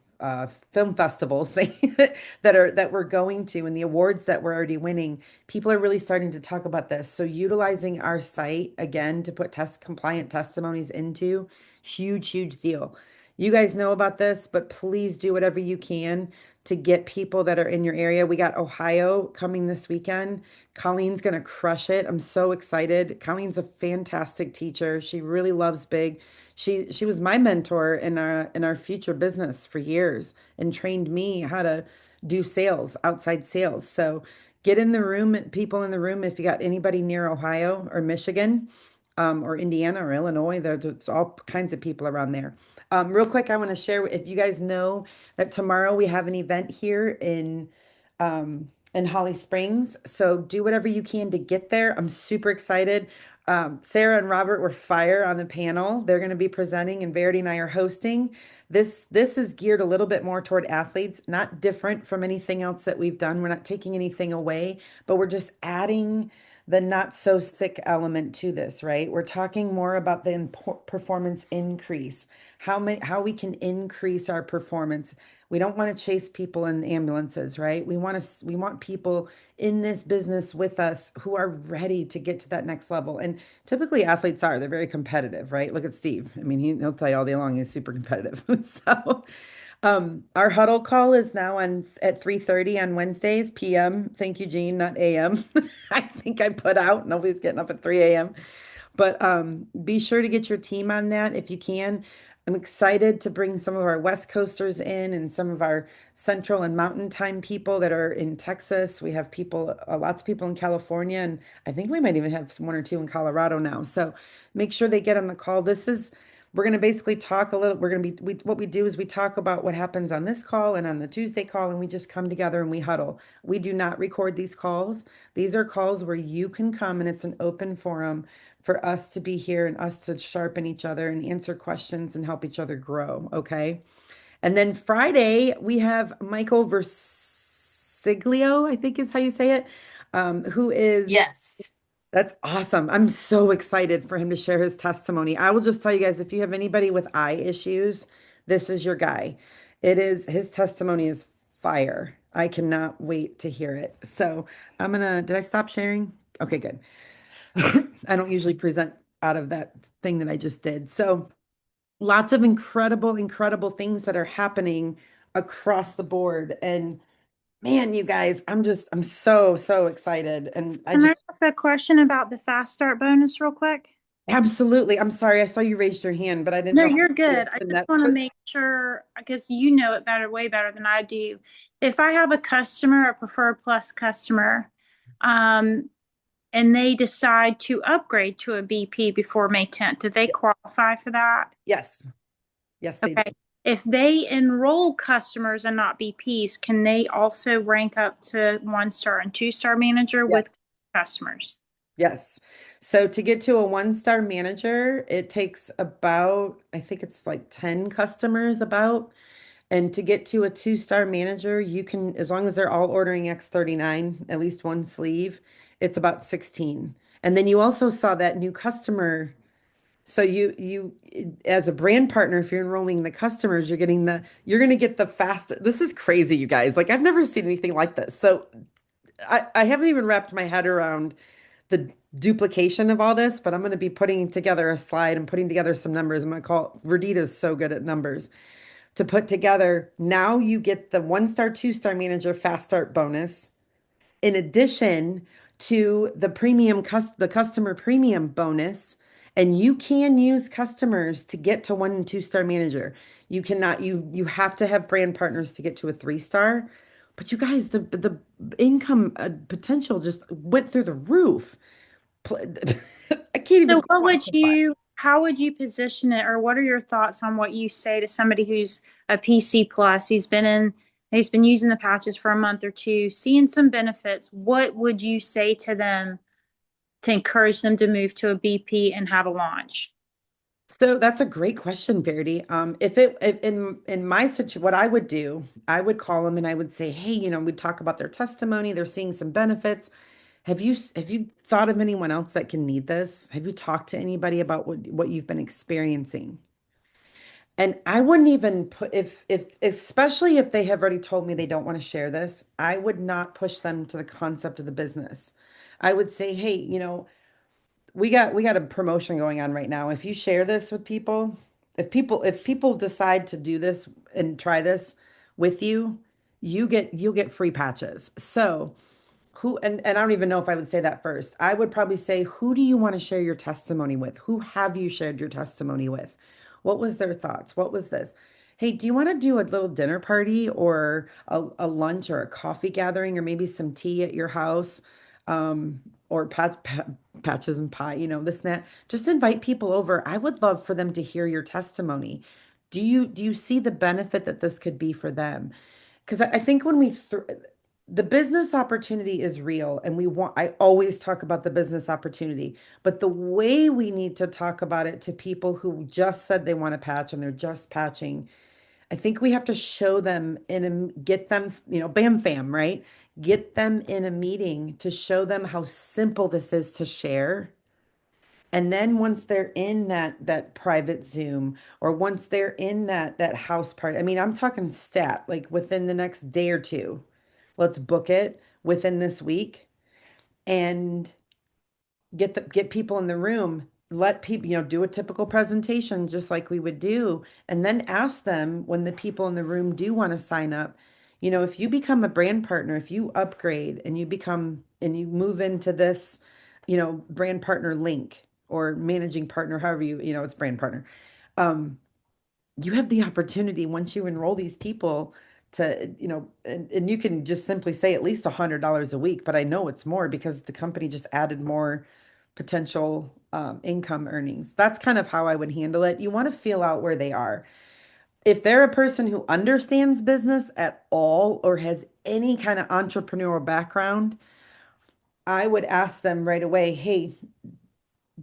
film festivals that we're going to and the awards that we're already winning, people are really starting to talk about this. So utilizing our site again to put test compliant testimonies into, huge deal. You guys know about this, but please do whatever you can to get people that are in your area. We got Ohio coming this weekend. Colleen's going to crush it. I'm so excited. Colleen's a fantastic teacher. She really loves big. She was my mentor in our future business for years and trained me how to do sales, outside sales. So get in the room, people in the room. If you got anybody near Ohio or Michigan, or Indiana or Illinois, there's all kinds of people around there. Real quick, I want to share if you guys know that tomorrow we have an event here in Holly Springs. So do whatever you can to get there. I'm super excited. Sarah and Robert were fire on the panel. They're going to be presenting, and Verity and I are hosting. This is geared a little bit more toward athletes, not different from anything else that we've done. We're not taking anything away, but we're just adding the not so sick element to this, right? We're talking more about the performance increase, how we can increase our performance. We don't want to chase people in ambulances, right? We want people in this business with us who are ready to get to that next level. And typically athletes are, they're very competitive, right? Look at Steve. I mean, he'll tell you all day long he's super competitive. So our huddle call is now on at 3:30 on Wednesdays PM. Thank you, Jean, not AM. I think I put out nobody's getting up at 3 a.m. But be sure to get your team on that if you can. I'm excited to bring some of our West Coasters in and some of our Central and Mountain Time people that are in Texas. We have people, lots of people in California, and I think we might even have one or two in Colorado now. So make sure they get on the call. We're going to basically talk a little. We're going to be, what we do is we talk about what happens on this call and on the Tuesday call, and we just come together and we huddle. We do not record these calls. These are calls where you can come and it's an open forum for us to be here and us to sharpen each other and answer questions and help each other grow. Okay. And then Friday, we have Michael Versiglio, I think is how you say it, who is Yes. that's awesome. I'm so excited for him to share his testimony. I will just tell you guys, if you have anybody with eye issues, this is your guy. His testimony is fire. I cannot wait to hear it. So did I stop sharing? Okay, good. I don't usually present out of that thing that I just did. So lots of incredible, incredible things that are happening across the board. And man, you guys, I'm so, so excited. And I Can I just ask a question about the fast start bonus real quick? absolutely. I'm sorry. I saw you raised your hand, but I didn't No, know how you're to say good. it I in just that. want to make sure because you know it better, way better than I do. If I have a customer, a preferred plus customer, um, and they decide to upgrade to a BP before May 10th, do they qualify for that? Yes. Yes, they do. Okay. If they enroll customers and not BPs, can they also rank up to 1-star and 2-star manager Yes. with customers? Yes. So to get to a one-star manager, it takes about, I think it's like 10 customers about. And to get to a two-star manager, you can, as long as they're all ordering X39, at least one sleeve, it's about 16. And then you also saw that new customer. So as a brand partner, if you're enrolling the customers, you're going to get the fast. This is crazy, you guys. Like I've never seen anything like this. So I haven't even wrapped my head around the duplication of all this, but I'm going to be putting together a slide and putting together some numbers. I'm going to call Verdita's so good at numbers to put together. Now you get the 1-star, 2-star manager fast start bonus in addition to the customer premium bonus. And you can use customers to get to 1 and 2-star manager. You cannot, you have to have brand partners to get to a 3-star. But you guys, the income potential just went through the roof. I can't even So quantify. how would you position it, or what are your thoughts on what you say to somebody who's a PC plus, he's been using the patches for a month or two, seeing some benefits? What would you say to them to encourage them to move to a BP and have a launch? So that's a great question, Verity. If in my situation, what I would do, I would call them and I would say, hey, we'd talk about their testimony. They're seeing some benefits. Have you thought of anyone else that can need this? Have you talked to anybody about what you've been experiencing? And I wouldn't even put if especially if they have already told me they don't want to share this, I would not push them to the concept of the business. I would say, hey, we got a promotion going on right now. If you share this with people, if people decide to do this and try this with you, you'll get free patches. So and I don't even know if I would say that first. I would probably say, who do you want to share your testimony with? Who have you shared your testimony with? What was their thoughts? What was this? Hey, do you want to do a little dinner party or a lunch or a coffee gathering or maybe some tea at your house? Or patches and pie, this and that. Just invite people over. I would love for them to hear your testimony. Do you see the benefit that this could be for them? Because I think when the business opportunity is real, and I always talk about the business opportunity, but the way we need to talk about it to people who just said they want to patch and they're just patching, I think we have to show them get them, bam fam, right? Get them in a meeting to show them how simple this is to share. And then once they're in that private Zoom, or once they're in that house party, I mean, I'm talking stat, like within the next day or two, let's book it within this week and get people in the room, let people, do a typical presentation just like we would do, and then ask them when the people in the room do want to sign up. If you become a brand partner, if you upgrade and you move into this, brand partner link or managing partner, however it's brand partner. Um, you have the opportunity once you enroll these people to, and you can just simply say at least $100 a week, but I know it's more because the company just added more potential income earnings. That's kind of how I would handle it. You want to feel out where they are. If they're a person who understands business at all or has any kind of entrepreneurial background, I would ask them right away, hey,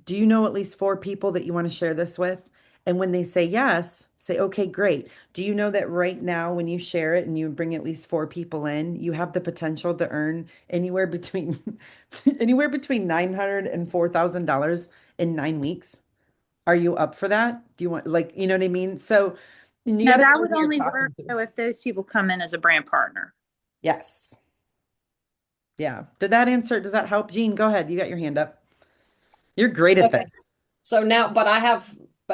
do you know at least four people that you want to share this with? And when they say yes, say, okay, great. Do you know that right now, when you share it and you bring at least four people in, you have the potential to earn anywhere between anywhere between 900 and $4,000 in 9 weeks? Are you up for that? Do you want, like, you know what I mean? So and you No, got to that know would who you're only work talking to. though if those people come in as a brand partner. Yes. Yeah. Does that help? Jean, go ahead. You got your hand up. You're great at Okay. this. So now, but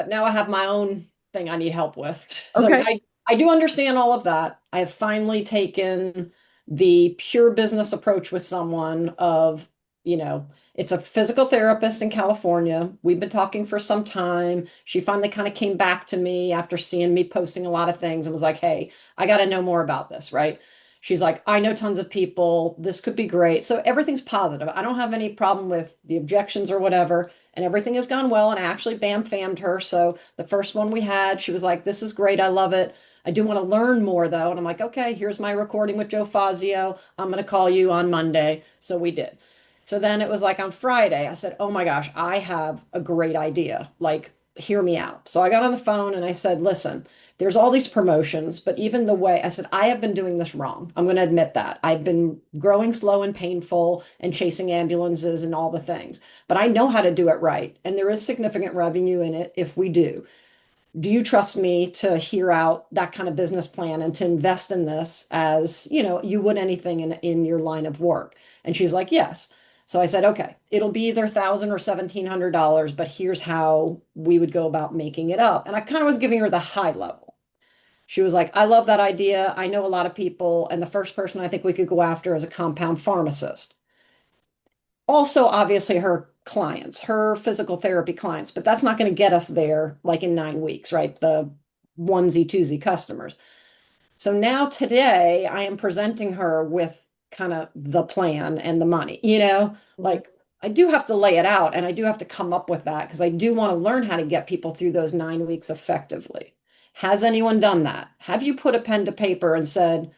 now I have my own thing I need help with. So Okay. I do understand all of that. I have finally taken the pure business approach with someone of, you know, it's a physical therapist in California. We've been talking for some time. She finally kind of came back to me after seeing me posting a lot of things and was like, "Hey, I got to know more about this, right?" She's like, "I know tons of people. This could be great." So everything's positive. I don't have any problem with the objections or whatever, and everything has gone well. And I actually bam fammed her. So the first one we had, she was like, "This is great. I love it. I do want to learn more though." And I'm like, "Okay, here's my recording with Joe Fazio. I'm going to call you on Monday." So we did. So then it was like on Friday, I said, "Oh my gosh, I have a great idea. Like, hear me out." So I got on the phone and I said, "Listen, there's all these promotions, but even the way," I said, "I have been doing this wrong. I'm going to admit that. I've been growing slow and painful and chasing ambulances and all the things, but I know how to do it right. And there is significant revenue in it if we do. Do you trust me to hear out that kind of business plan and to invest in this as, you know, you would anything in your line of work?" And she's like, "Yes." So I said, "Okay, it'll be either $1,000 or $1,700, but here's how we would go about making it up." And I kind of was giving her the high level. She was like, "I love that idea. I know a lot of people. And the first person I think we could go after is a compound pharmacist." Also, obviously, her clients, her physical therapy clients, but that's not going to get us there like in 9 weeks, right? The onesie twosie customers. So now today I am presenting her with kind of the plan and the money, Mhm. like I do have to lay it out and I do have to come up with that because I do want to learn how to get people through those 9 weeks effectively. Has anyone done that? Have you put a pen to paper and said,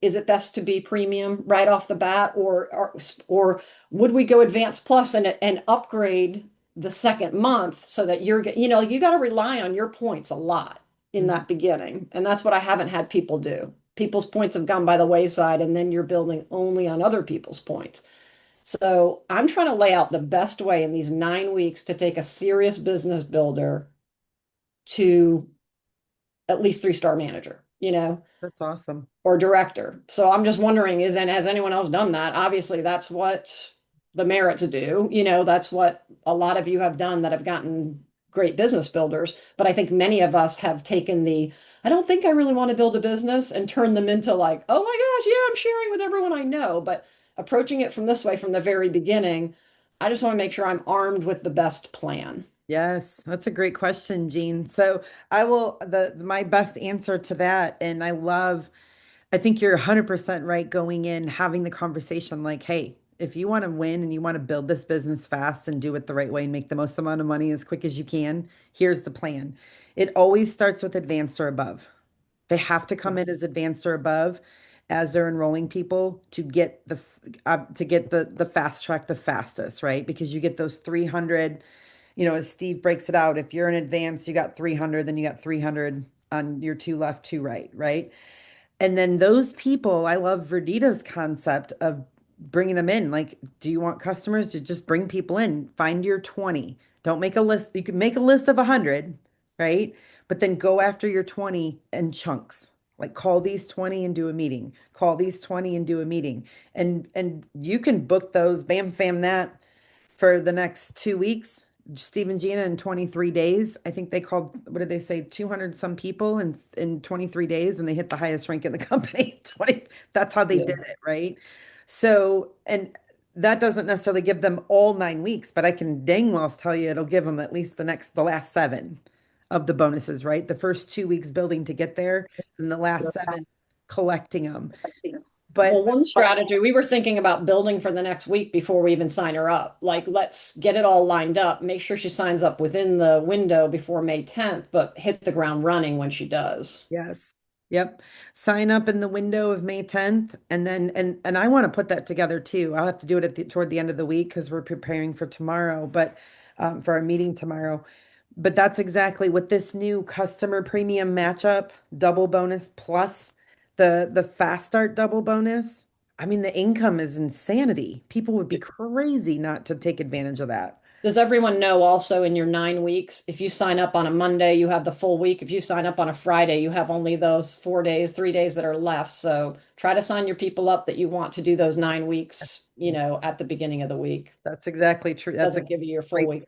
is it best to be premium right off the bat, or would we go advanced plus and upgrade the second month so that you got to rely on your points a lot in Mhm. that beginning. And that's what I haven't had people do. People's points have gone by the wayside, and then you're building only on other people's points. So I'm trying to lay out the best way in these 9 weeks to take a serious business builder to at least three-star manager, That's awesome. or director. So I'm just wondering, has anyone else done that? Obviously, that's what the merits do. That's what a lot of you have done that have gotten great business builders. But I think many of us have taken I don't think I really want to build a business and turn them into like, oh my gosh, yeah, I'm sharing with everyone I know. But approaching it from this way from the very beginning, I just want to make sure I'm armed with the best plan. Yes, that's a great question, Jean. So I will my best answer to that, and I think you're 100% right going in, having the conversation like, hey, if you want to win and you want to build this business fast and do it the right way and make the most amount of money as quick as you can, here's the plan. It always starts with advanced or above. They have to come in as advanced or above as they're enrolling people to get the fast track the fastest, right? Because you get those 300, as Steve breaks it out, if you're in advance, you got 300, then you got 300 on your two left, two right, right? And then those people, I love Verdita's concept of bringing them in. Like, do you want customers to just bring people in? Find your 20. Don't make a list. You can make a list of 100, right? But then go after your 20 in chunks. Like call these 20 and do a meeting. Call these 20 and do a meeting. And you can book those, bam, fam, that for the next 2 weeks. Steve and Gina in 23 days. I think they called, what did they say, 200 some people in 23 days, and they hit the highest rank in the company. 20, that's how they Yeah. did it, right? So, and that doesn't necessarily give them all 9 weeks, but I can dang well tell you it'll give them at least the last seven of the bonuses, right? The first 2 weeks building to get there, and the last seven collecting them. Well, But one strategy, we were thinking about building for the next week before we even sign her up. Like, let's get it all lined up, make sure she signs up within the window before May 10th, but hit the ground running when she does. yes. Yep. Sign up in the window of May 10th, and then and I want to put that together too. I'll have to do it toward the end of the week because we're preparing for tomorrow, but for our meeting tomorrow. But that's exactly what this new customer premium matchup, double bonus plus the fast start double bonus. I mean, the income is insanity. People would be crazy not to take advantage of that. Does everyone know also in your 9 weeks, if you sign up on a Monday, you have the full week. If you sign up on a Friday, you have only those 4 days, 3 days that are left. So try to sign your people up that you want to do those 9 weeks, at the beginning of the week. That's exactly true. That's a Doesn't give you your full great week.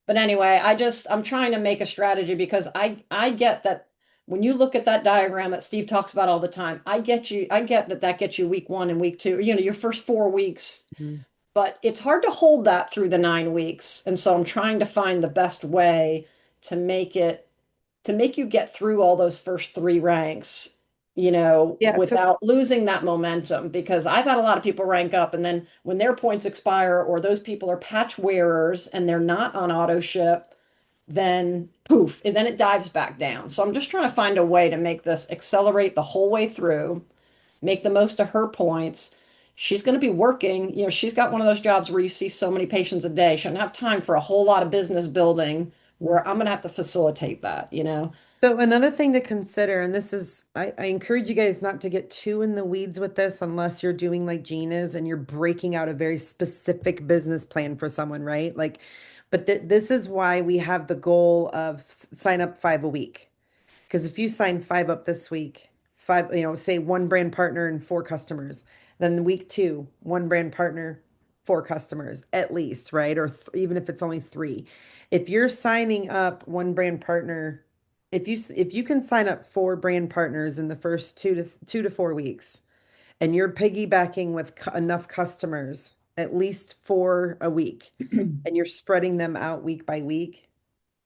But anyway, I'm trying to make a strategy because I get that when you look at that diagram that Steve talks about all the time, I get that that gets you week one and week two, your first 4 weeks, point. but it's hard to hold that through the 9 weeks. And so I'm trying to find the best way to make you get through all those first three ranks, Yeah, so without losing that momentum. Because I've had a lot of people rank up, and then when their points expire or those people are patch wearers and they're not on auto ship, then poof, and then it dives back down. So I'm just trying to find a way to make this accelerate the whole way through, make the most of her points. She's going to be working, she's got one of those jobs where you see so many patients a day. She doesn't have time for a whole lot of business building where I'm going to have to facilitate that. So another thing to consider, and this is, I encourage you guys not to get too in the weeds with this unless you're doing like Gene is and you're breaking out a very specific business plan for someone, right? Like, but this is why we have the goal of sign up 5 a week. Because if you sign five up this week, five, say one brand partner and four customers, then week two, one brand partner, four customers at least, right? Or even if it's only three. If you're signing up one brand partner, if you can sign up four brand partners in the first 2 to 4 weeks, and you're piggybacking with enough customers, at least four a week, and you're spreading them out week by week,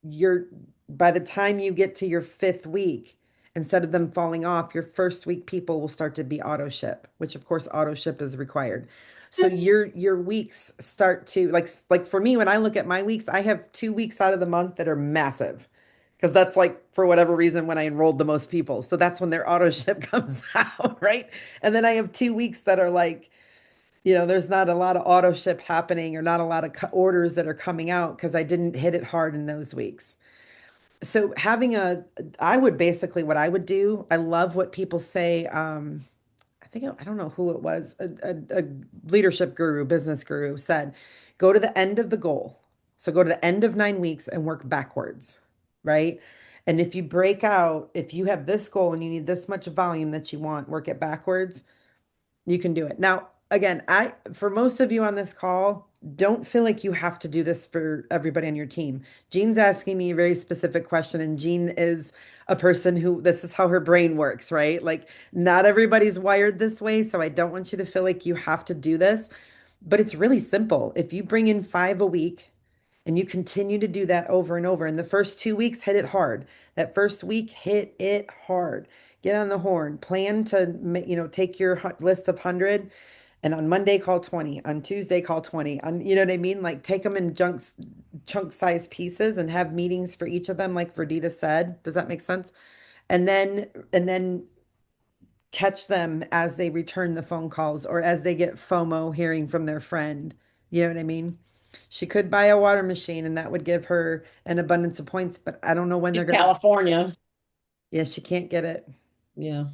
you're by the time you get to your fifth week, instead of them falling off, your first week people will start to be auto ship, which of course auto ship is required. So your weeks start to like for me, when I look at my weeks, I have 2 weeks out of the month that are massive. Because that's like for whatever reason when I enrolled the most people. So that's when their auto ship comes out, right? And then I have 2 weeks that are like, there's not a lot of auto ship happening or not a lot of orders that are coming out because I didn't hit it hard in those weeks. So I would basically, what I would do, I love what people say. I think, I don't know who it was, a leadership guru, business guru said, go to the end of the goal. So go to the end of 9 weeks and work backwards, right? And if you have this goal and you need this much volume that you want, work it backwards, you can do it. Now, again, for most of you on this call, don't feel like you have to do this for everybody on your team. Jean's asking me a very specific question, and Jean is a person who this is how her brain works, right? Like, not everybody's wired this way, so I don't want you to feel like you have to do this, but it's really simple. If you bring in five a week and you continue to do that over and over, in the first 2 weeks, hit it hard. That first week, hit it hard. Get on the horn. Plan to, take your list of 100 and on Monday call 20, on Tuesday call 20. You know what I mean? Like take them in chunk size pieces and have meetings for each of them, like Verdita said. Does that make sense? And then catch them as they return the phone calls or as they get FOMO hearing from their friend. You know what I mean? She could buy a water machine and that would give her an abundance of points, but I don't know when they're She's gonna. California. Yeah, she can't get it. Yeah.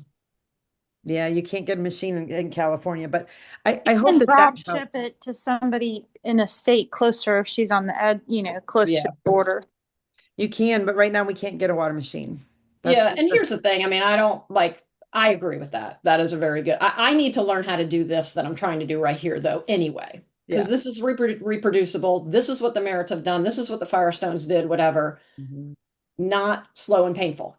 Yeah, you can't get a machine in California, but I You hope can that that drop helps. ship it to somebody in a state closer if she's on the ed, close to Yeah. the border. You can, but right now we can't get a water machine. That's Yeah. And here's the thing. I mean, I don't like, I agree with that. That is a very good. I need to learn how to do this that I'm trying to do right here, though, anyway, because yeah. this is reproducible. This is what the Merits have done. This is what the Firestones did, whatever, Mhm. not slow and painful.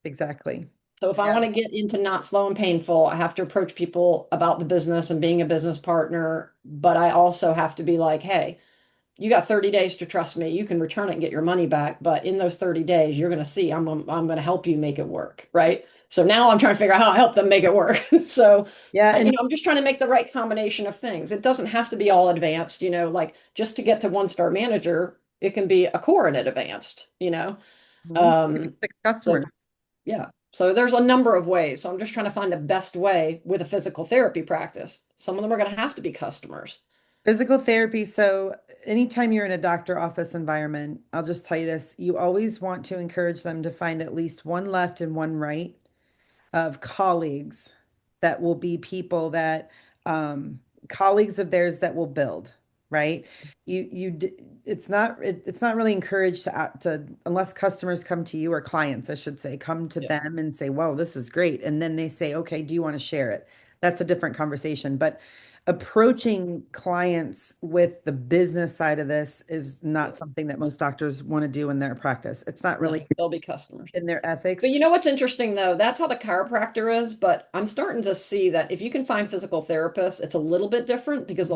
Exactly. So if I Yeah. want to get into not slow and painful, I have to approach people about the business and being a business partner. But I also have to be like, hey, you got 30 days to trust me. You can return it and get your money back. But in those 30 days, you're going to see I'm going to help you make it work. Right. So now I'm trying to figure out how to help them make it work. So, Yeah, and I'm just trying to make the right combination of things. It doesn't have to be all advanced, like just to get to one-star manager, it can be a core in it advanced. mhm, Um, 6 customers. so yeah. So there's a number of ways. So I'm just trying to find the best way with a physical therapy practice. Some of them are going to have to be customers. Physical therapy. So anytime you're in a doctor office environment, I'll just tell you this, you always want to encourage them to find at least one left and one right of colleagues that will be people that colleagues of theirs that will build, right? It's not really encouraged to unless customers come to you or clients, I should say, come to Yeah. them and say, "Whoa, this is great," and then they say, "Okay, do you want to share it?" That's a different conversation, but approaching clients with the business side of this is Yeah. not something that most doctors want to do in their practice. It's not No, really they'll be customers. in their ethics. But you know what's interesting though? That's how the chiropractor is, but I'm starting to see that if you can find physical therapists, it's a little bit different because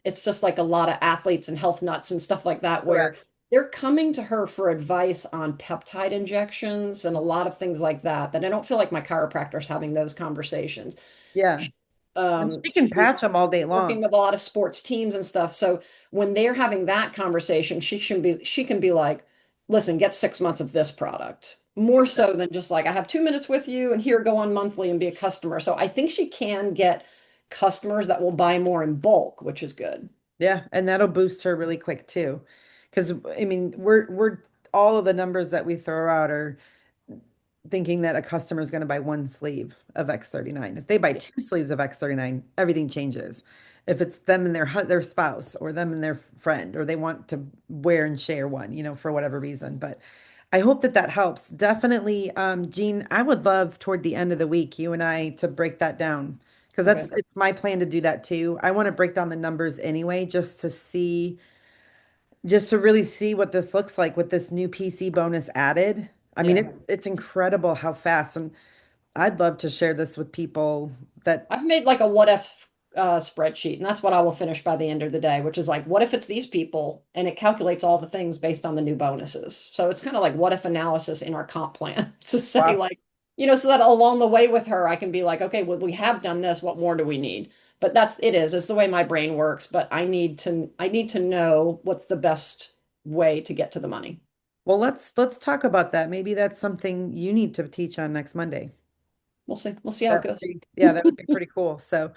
it's just like a lot of athletes and health nuts and stuff like that where Correct. they're coming to her for advice on peptide injections and a lot of things like that, that I don't feel like my chiropractor's having those conversations. Yeah. And she can She's patch them all day long. working with a lot of sports teams and stuff. So when they're having that conversation, she can be like, listen, get 6 months of this product. More so than just like, I have 2 minutes with you and here go on monthly and be a customer. So I think she can get customers that will buy more in bulk, which is good. Yeah, and that'll boost her really quick too. Because I mean, we're all of the numbers that we throw out are thinking that a customer is going to buy one sleeve of X39. If they buy Yeah. two sleeves of X39, everything changes. If it's them and their spouse or them and their friend, or they want to wear and share one, for whatever reason. But I hope that that helps. Definitely, Jean, I would love toward the end of the week, you and I to break that down because Okay. it's my plan to do that too. I want to break down the numbers anyway, just to really see what this looks like with this new PC bonus added. I mean, Yeah. it's incredible how fast, and I'd love to share this with people that, I've made like a what if spreadsheet, and that's what I will finish by the end of the day, which is like, what if it's these people? And it calculates all the things based on the new bonuses. So it's kind of like what if analysis in our comp plan to say, wow. like, so that along the way with her, I can be like, okay, well, we have done this. What more do we need? But it's the way my brain works. But I need to know what's the best way to get to the money. Well, let's talk about that. Maybe that's something you need to teach on next Monday. We'll see. We'll see how it goes. Yeah, that would be pretty cool. So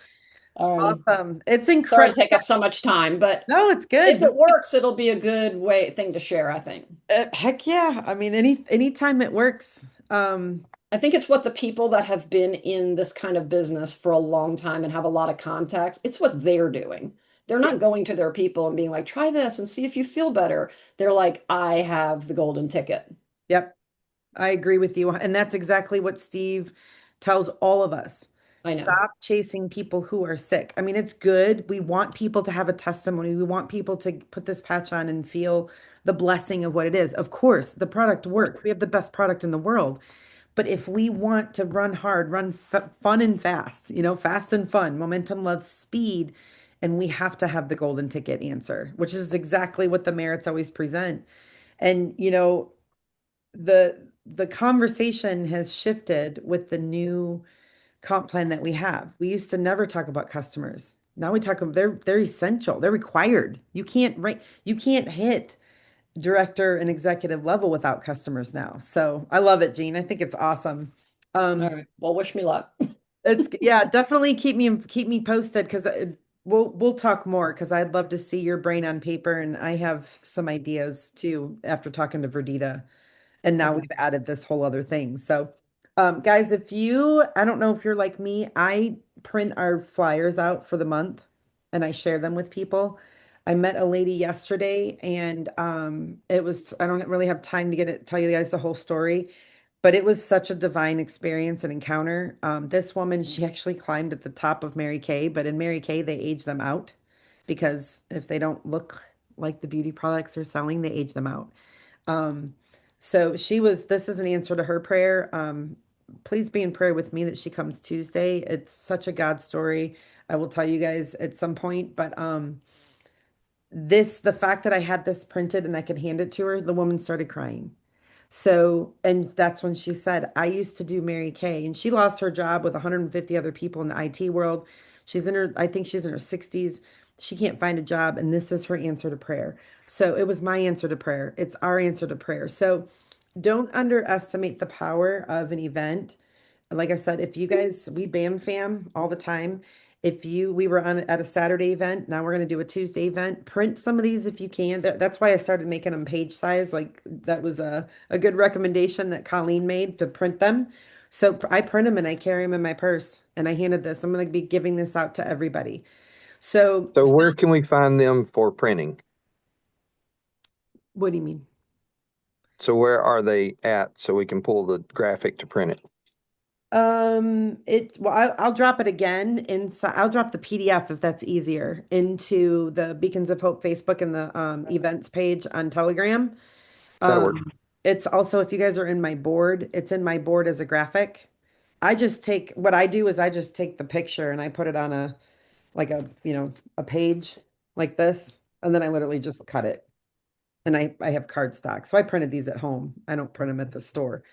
All righty. awesome. It's Sorry to incredible. take up so much time, but No, it's if good. it works, it'll be a good thing to share, I think. Heck yeah. I mean, anytime it works. I think it's what the people that have been in this kind of business for a long time and have a lot of contacts, it's what they're doing. They're Yeah, not going to their people and being like, try this and see if you feel better. They're like, I have the golden ticket. yep. I agree with you. And that's exactly what Steve tells all of us. I know. Stop chasing people who are sick. I mean, it's good. We want people to have a testimony. We want people to put this patch on and feel the blessing of what it is. Of course, the product works. We have the best product in the world. But if we want to run hard, run f fun and fast, fast and fun, momentum loves speed, and we have to have the golden ticket answer, which is exactly what the merits always present. And the conversation has shifted with the new comp plan that we have. We used to never talk about customers. Now we talk about they're essential. They're required. You can't hit director and executive level without customers now. So I love it, Gene. I think it's awesome. All Um, right. Well, wish me luck. it's yeah, definitely keep me posted because we'll talk more because I'd love to see your brain on paper and I have some ideas too after talking to Verdita. And now Okay. we've added this whole other thing. So Guys, I don't know if you're like me, I print our flyers out for the month and I share them with people. I met a lady yesterday and I don't really have time to tell you guys the whole story, but it was such a divine experience and encounter. This woman, she actually climbed at the top of Mary Kay, but in Mary Kay, they age them out because if they don't look like the beauty products they're selling, they age them out. Um, this is an answer to her prayer. Please be in prayer with me that she comes Tuesday. It's such a God story. I will tell you guys at some point, but the fact that I had this printed and I could hand it to her, the woman started crying. So, and that's when she said, I used to do Mary Kay, and she lost her job with 150 other people in the IT world. I think she's in her 60s. She can't find a job, and this is her answer to prayer. So it was my answer to prayer. It's our answer to prayer. So don't underestimate the power of an event. Like I said, if you guys, we BAM fam all the time. We were on at a Saturday event, now we're going to do a Tuesday event. Print some of these if you can. That's why I started making them page size. Like that was a good recommendation that Colleen made to print them. So I print them and I carry them in my purse. And I handed this. I'm going to be giving this out to everybody. So, So where can we find them for printing? what do you mean? So where are they at so we can pull the graphic to print it? I'll drop it again inside. I'll drop the PDF if that's easier into the Beacons of Hope Facebook and the events page on Telegram. That'll work. It's also, if you guys are in my board, it's in my board as a graphic. What I do is I just take the picture and I put it on a page like this, and then I literally just cut it. And I have cardstock. So I printed these at home. I don't print them at the store.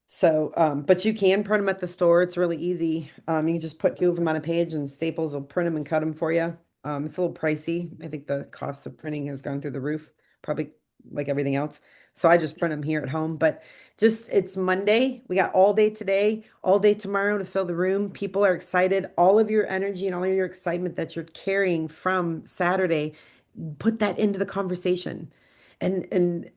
So, but you can print them at the store. It's really easy. You can just put two of them on a page and Staples will print them and cut them for you. It's a little pricey. I think the cost of printing has gone through the roof, probably like everything else. So I just print them here at home. But it's Monday. We got all day today, all day tomorrow to fill the room. People are excited. All of your energy and all of your excitement that you're carrying from Saturday, put that into the conversation. And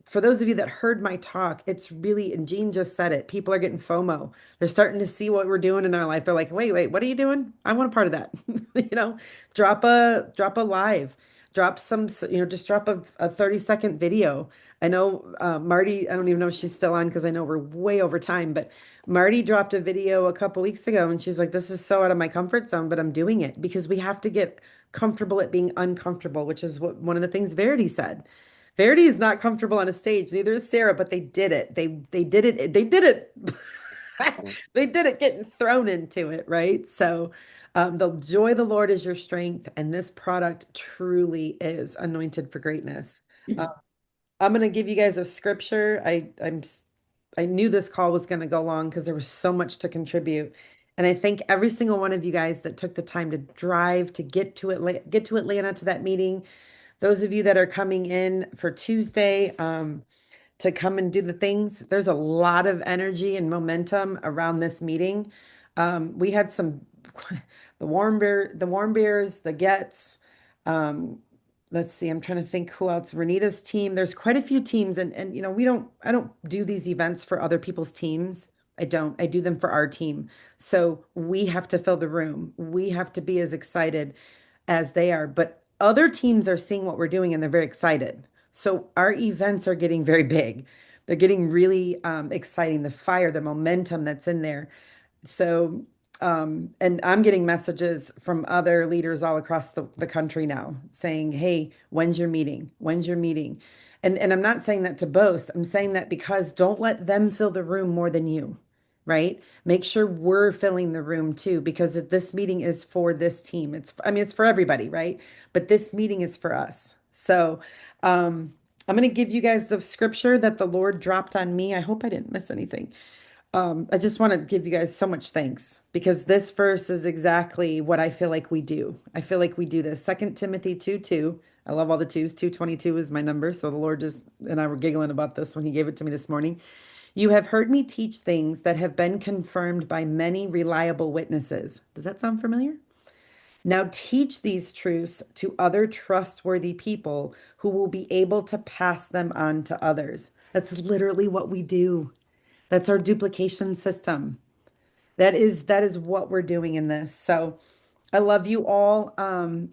for those of you that heard my talk, it's really, and Jean just said it, people are getting FOMO. They're starting to see what we're doing in our life. They're like, wait, what are you doing? I want a part of that. You know, drop a live, just drop a 30-second video. I know Marty, I don't even know if she's still on because I know we're way over time, but Marty dropped a video a couple weeks ago and she's like, this is so out of my comfort zone, but I'm doing it because we have to get comfortable at being uncomfortable, which is what one of the things Verity said. Verity is not comfortable on a stage, neither is Sarah, but they did it. They did it. They did it. They did it getting thrown into it, right? So the joy of the Lord is your strength, and this product truly is anointed for greatness. Uh, I'm going to give you guys a scripture. I knew this call was going to go long because there was so much to contribute. And I thank every single one of you guys that took the time to drive to get to Atlanta to that meeting. Those of you that are coming in for Tuesday, to come and do the things, there's a lot of energy and momentum around this meeting. We had the warm bears, the Gets. Um, let's see, I'm trying to think who else. Renita's team. There's quite a few teams, and I don't do these events for other people's teams. I don't. I do them for our team. So we have to fill the room. We have to be as excited as they are. But other teams are seeing what we're doing and they're very excited. So our events are getting very big. They're getting really exciting. The fire, the momentum that's in there. So, and I'm getting messages from other leaders all across the country now saying, hey, when's your meeting? When's your meeting? And I'm not saying that to boast. I'm saying that because don't let them fill the room more than you, right? Make sure we're filling the room too, because this meeting is for this team. It's for everybody, right? But this meeting is for us. So, I'm going to give you guys the scripture that the Lord dropped on me. I hope I didn't miss anything. I just want to give you guys so much thanks because this verse is exactly what I feel like we do. I feel like we do this. 2 Timothy 2:2. I love all the twos. 2:22 is my number. So the Lord just and I were giggling about this when he gave it to me this morning. You have heard me teach things that have been confirmed by many reliable witnesses. Does that sound familiar? Now teach these truths to other trustworthy people who will be able to pass them on to others. That's literally what we do. That's our duplication system. That is what we're doing in this. So I love you all.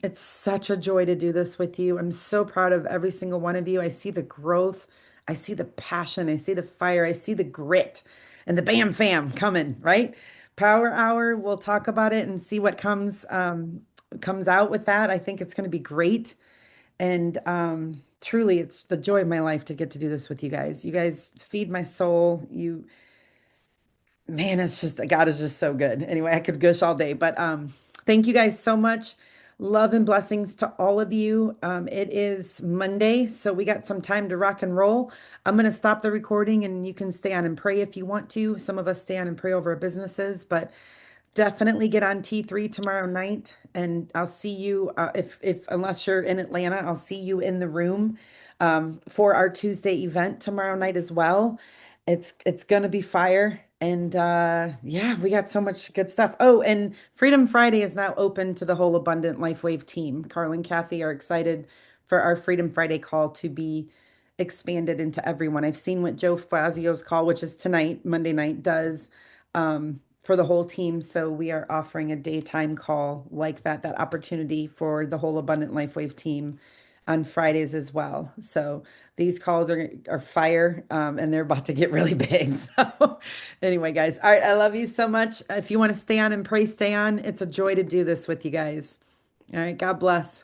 It's such a joy to do this with you. I'm so proud of every single one of you. I see the growth. I see the passion. I see the fire. I see the grit and the bam fam coming, right? Power Hour. We'll talk about it and see what comes out with that. I think it's going to be great. And truly, it's the joy of my life to get to do this with you guys. You guys feed my soul. Man, it's just God is just so good. Anyway, I could gush all day, but thank you guys so much. Love and blessings to all of you. It is Monday, so we got some time to rock and roll. I'm going to stop the recording and you can stay on and pray if you want to. Some of us stay on and pray over our businesses, but definitely get on T3 tomorrow night, and I'll see you if unless you're in Atlanta, I'll see you in the room for our Tuesday event tomorrow night as well. It's gonna be fire, and yeah, we got so much good stuff. Oh, and Freedom Friday is now open to the whole Abundant Life Wave team. Carl and Kathy are excited for our Freedom Friday call to be expanded into everyone. I've seen what Joe Fazio's call, which is tonight, Monday night, does for the whole team. So we are offering a daytime call like that, that opportunity for the whole Abundant Life Wave team on Fridays as well. So these calls are fire, and they're about to get really big. So anyway, guys, all right, I love you so much. If you want to stay on and pray, stay on. It's a joy to do this with you guys. All right, God bless.